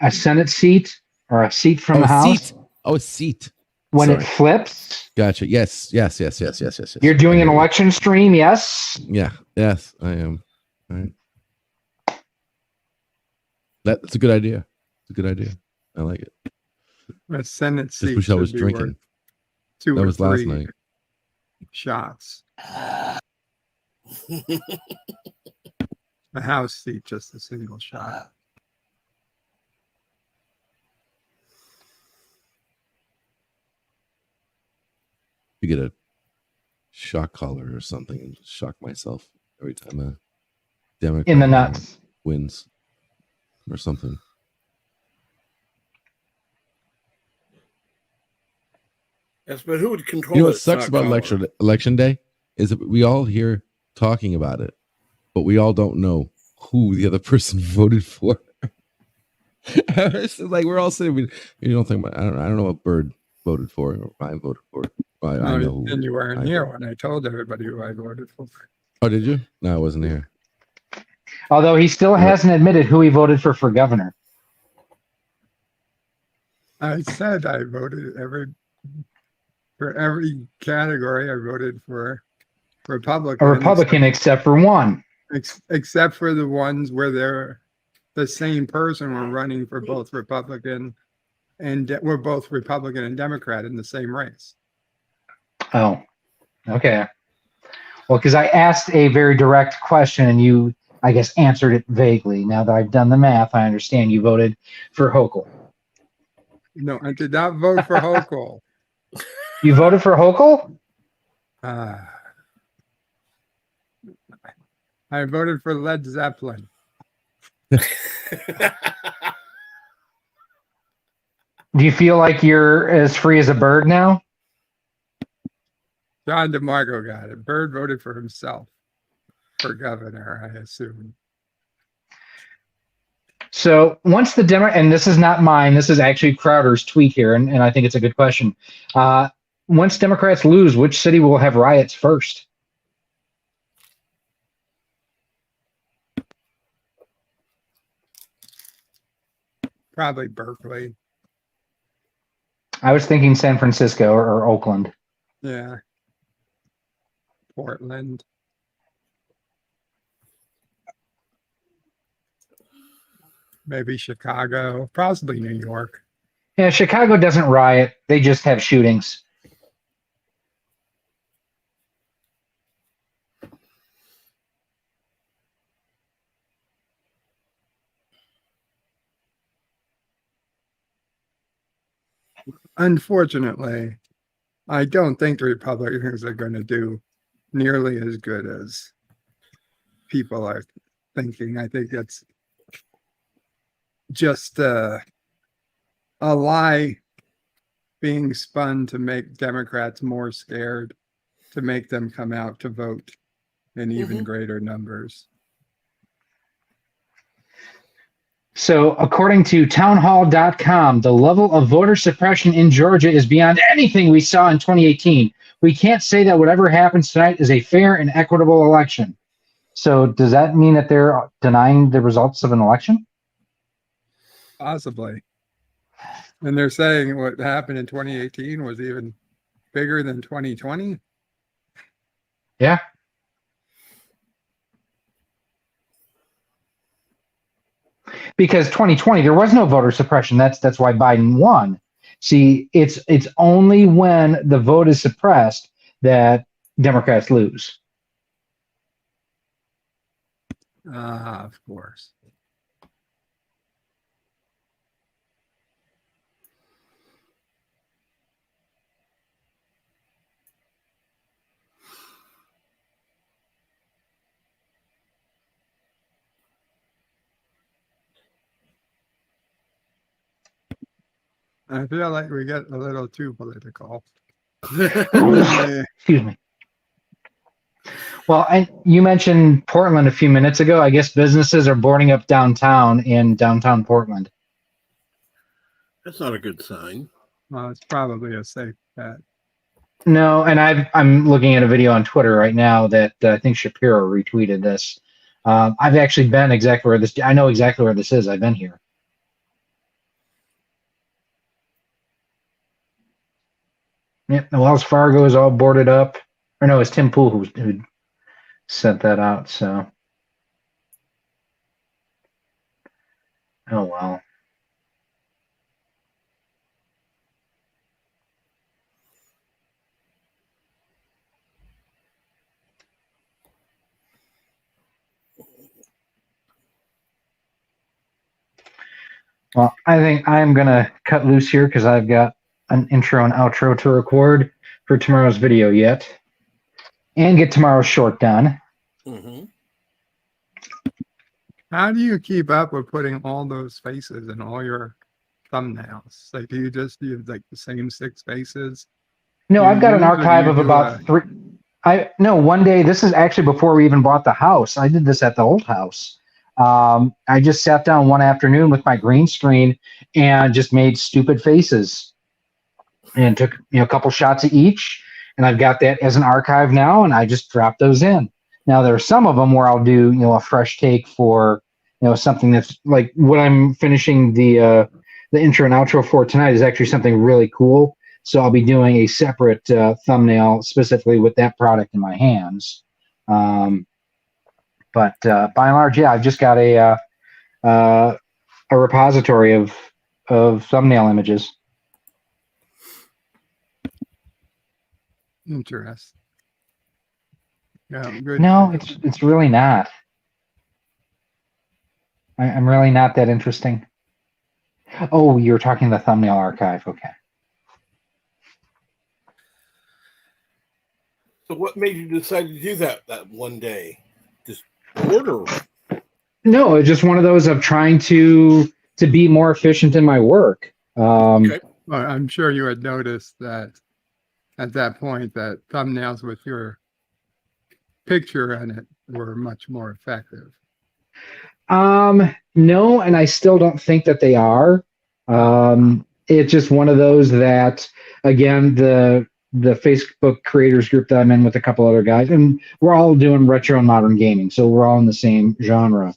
A Senate seat or a seat from the a House. seat. Oh, a seat. When Sorry. it flips, Gotcha. Yes. you're doing I an hear you. election stream, yes? Yeah. Yes, I am. All right. That's a good idea. It's a good idea. I like it. A Senate Just seat wish I was should be worth drinking. 2 That or was last 3 night. shots. The House seat, just a single shot. To get a shock collar or something and shock myself every time a Democrat In the nuts. wins or something. Yes, but who would control You know what that sucks shock about collar? election day is that we all hear talking about it, but we all don't know who the other person voted for. It's like we're all sitting. You don't think about. I don't know what Bird voted for or I voted for. I know. And you weren't I here voted. when I told everybody who I voted for. Oh, did you? No, I wasn't here. Although he still Yeah. hasn't admitted who he voted for governor. I said I voted for every category. I voted for Republican. A Republican except for one. except for the ones where they're the same person were running for both Republican and we're both Republican and Democrat in the same race. Oh, okay. Well, because I asked a very direct question and you, I guess, answered it vaguely. Now that I've done the math, I understand you voted for Hochul. No, I did not vote for Hochul. You voted for Hochul? I voted for Led Zeppelin. Do you feel like you're as free as a bird now? John DeMarco got it. Bird voted for himself for governor, I assume. So once the Demo, and this is not mine, this is actually Crowder's tweet here, and I think it's a good question. Once Democrats lose, which city will have riots first? Probably Berkeley. I was thinking San Francisco or Oakland. Yeah. Portland. Maybe Chicago. Possibly New York. Yeah, Chicago doesn't riot. They just have shootings. Unfortunately, I don't think the Republicans are going to do nearly as good as people are thinking. I think it's just a lie being spun to make Democrats more scared, to make them come out to vote in even greater numbers. So, according to townhall.com, the level of voter suppression in Georgia is beyond anything we saw in 2018. We can't say that whatever happens tonight is a fair and equitable election. So, does that mean that they're denying the results of an election? Possibly. And they're saying what happened in 2018 was even bigger than 2020. Yeah. Because 2020 there was no voter suppression. That's why Biden won. See, it's only when the vote is suppressed that Democrats lose. Of course. I feel like we get a little too political. Excuse me. Well, and you mentioned Portland a few minutes ago. I guess businesses are boarding up downtown in downtown Portland. That's not a good sign. Well, it's probably a safe bet. No, and I'm looking at a video on Twitter right now that I think Shapiro retweeted this. I've actually been exactly where this. I know exactly where this is. I've been here. Yep, the Wells Fargo is all boarded up. Or no, it's Tim Pool who sent that out. So, oh well. Well, I think I'm gonna cut loose here because I've got an intro and outro to record for tomorrow's video yet, and get tomorrow's short done. Mm-hmm. How do you keep up with putting all those faces in all your thumbnails? Like, do you just use like the same 6 faces? No, I've got an Or do archive you of do about a- 3. One day, this is actually before we even bought the house. I did this at the old house. I just sat down one afternoon with my green screen and just made stupid faces and took a couple shots of each. And I've got that as an archive now, and I just drop those in. Now there are some of them where I'll do a fresh take for something that's like what I'm finishing the intro and outro for tonight is actually something really cool. So I'll be doing a separate thumbnail specifically with that product in my hands. But by and large, yeah, I've just got a repository of thumbnail images. Interesting. Yeah, good. No, it's really not. I'm really not that interesting. Oh, you're talking the thumbnail archive. Okay. So what made you decide to do that one day? Just order. No, it's just one of those of trying to be more efficient in my work. Okay. Well, I'm sure you had noticed that at that point that thumbnails with your picture in it were much more effective. No, and I still don't think that they are. It's just one of those that, again, the Facebook creators group that I'm in with a couple other guys, and we're all doing retro and modern gaming, so we're all in the same genre.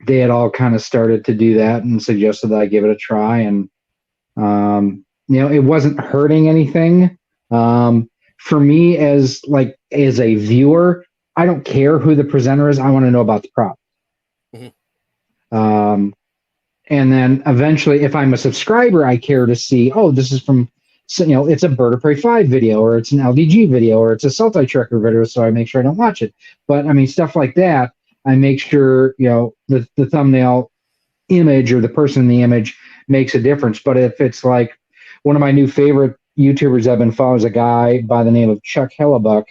they had all kind of started to do that and suggested that I give it a try. And, it wasn't hurting anything. For me as a viewer, I don't care who the presenter is. I want to know about the product. Mhm. And then eventually, if I'm a subscriber, I care to see, oh, this is from, it's a Bird of Prey 5 video, or it's an LDG video, or it's a Sultai Tracker video, so I make sure I don't watch it. But I mean, stuff like that, I make sure, the thumbnail image or the person in the image makes a difference. But if it's like one of my new favorite YouTubers I've been following is a guy by the name of Chuck Hellebuck,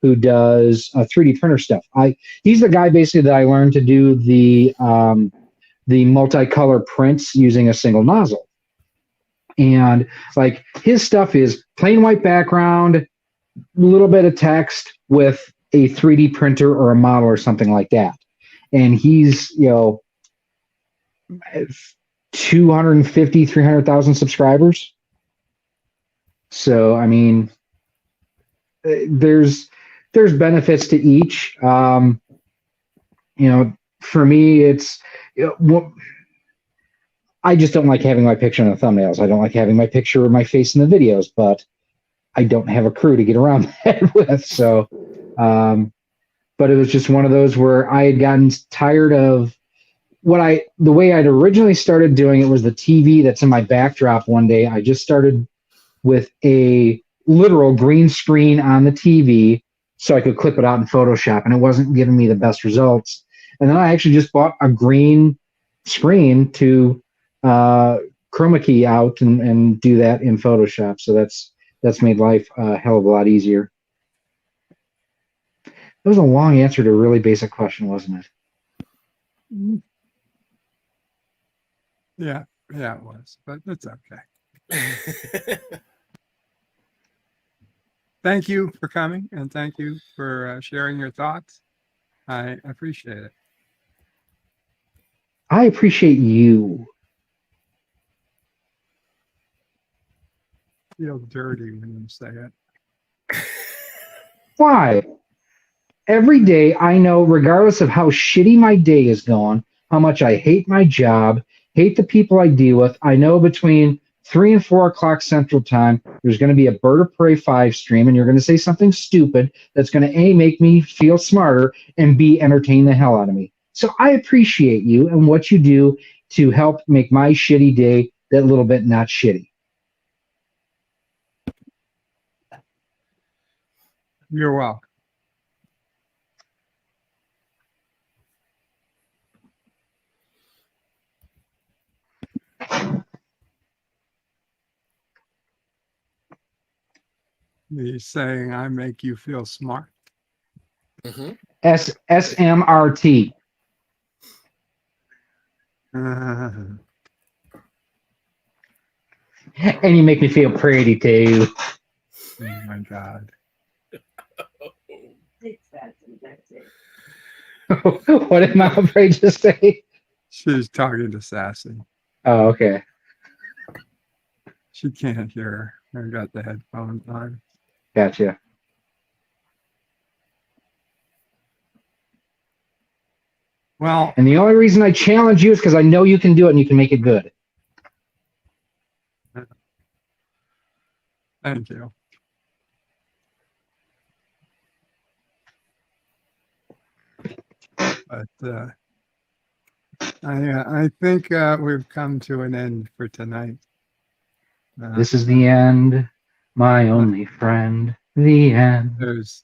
who does 3D printer stuff. He's the guy basically that I learned to do the multicolor prints using a single nozzle. And like his stuff is plain white background, a little bit of text with a 3D printer or a model or something like that. And he's, 250, 300,000 subscribers. So, I mean, there's benefits to each. For me, it's, I just don't like having my picture in the thumbnails. I don't like having my picture or my face in the videos, but I don't have a crew to get around that with. So, but it was just one of those where I had gotten tired of the way I'd originally started doing it was the TV that's in my backdrop one day. I just started with a literal green screen on the TV so I could clip it out in Photoshop, and it wasn't giving me the best results. And then I actually just bought a green screen to chroma key out and do that in Photoshop. So that's made life a hell of a lot easier. That was a long answer to a really basic question, wasn't it? Yeah, it was, but it's okay. Thank you for coming, and thank you for sharing your thoughts. I appreciate it. I appreciate you. Feel dirty when you say it. Why? Every day I know, regardless of how shitty my day is going, how much I hate my job, hate the people I deal with, I know between 3 and 4 o'clock Central Time, there's going to be a Bird of Prey 5 stream, and you're going to say something stupid that's going to A, make me feel smarter, and B, entertain the hell out of me. So I appreciate you and what you do to help make my shitty day that little bit not shitty. You're welcome. He's saying I make you feel smart. Mhm. SMRT. And you make me feel pretty too. Oh my God. What did Mom Bray just say? She's talking to Sassy. Oh, okay. She can't hear her. I got the headphones on. Gotcha. Well, And the only reason I challenge you is because I know you can do it and you can make it good. thank you. But I think we've come to an end for tonight. This is the end, my only friend. The end. There's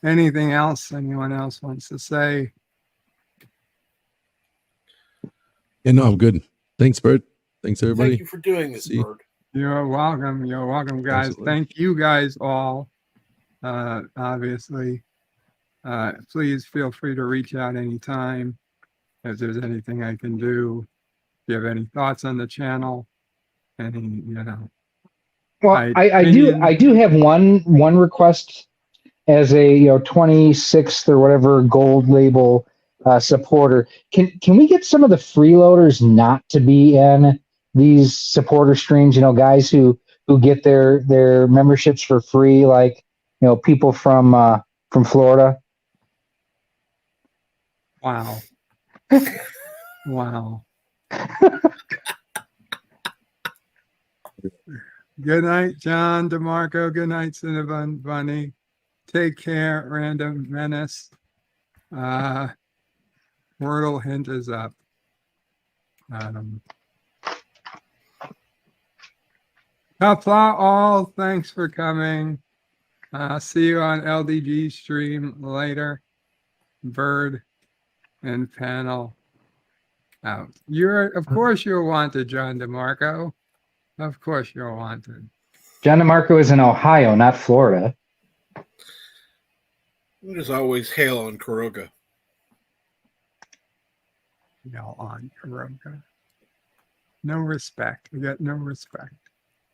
anything else anyone else wants to say? Yeah, no, I'm good. Thanks, Bert. Thanks, everybody. Thank you for doing this, See you. Bird. You're welcome. You're welcome, guys. Absolutely. Thank you guys all. Obviously, please feel free to reach out anytime if there's anything I can do. If you have any thoughts on the channel, any, Well, I do have one request as a 26th or whatever gold label supporter. Can we get some of the freeloaders not to be in these supporter streams? Guys who get their memberships for free, like people from Florida. Wow. Wow. Good night, John DeMarco. Good night, Cinnabon Bunny. Take care, Random Menace. Wordle hint is up. Qapla all, thanks for coming. See you on LDG stream later. Bird and panel out. Of course you're wanted, John DeMarco. Of course you're wanted. John DeMarco is in Ohio, not Florida. It is always hail on Kuroga. Y'all on Kuroga. No respect. We got no respect.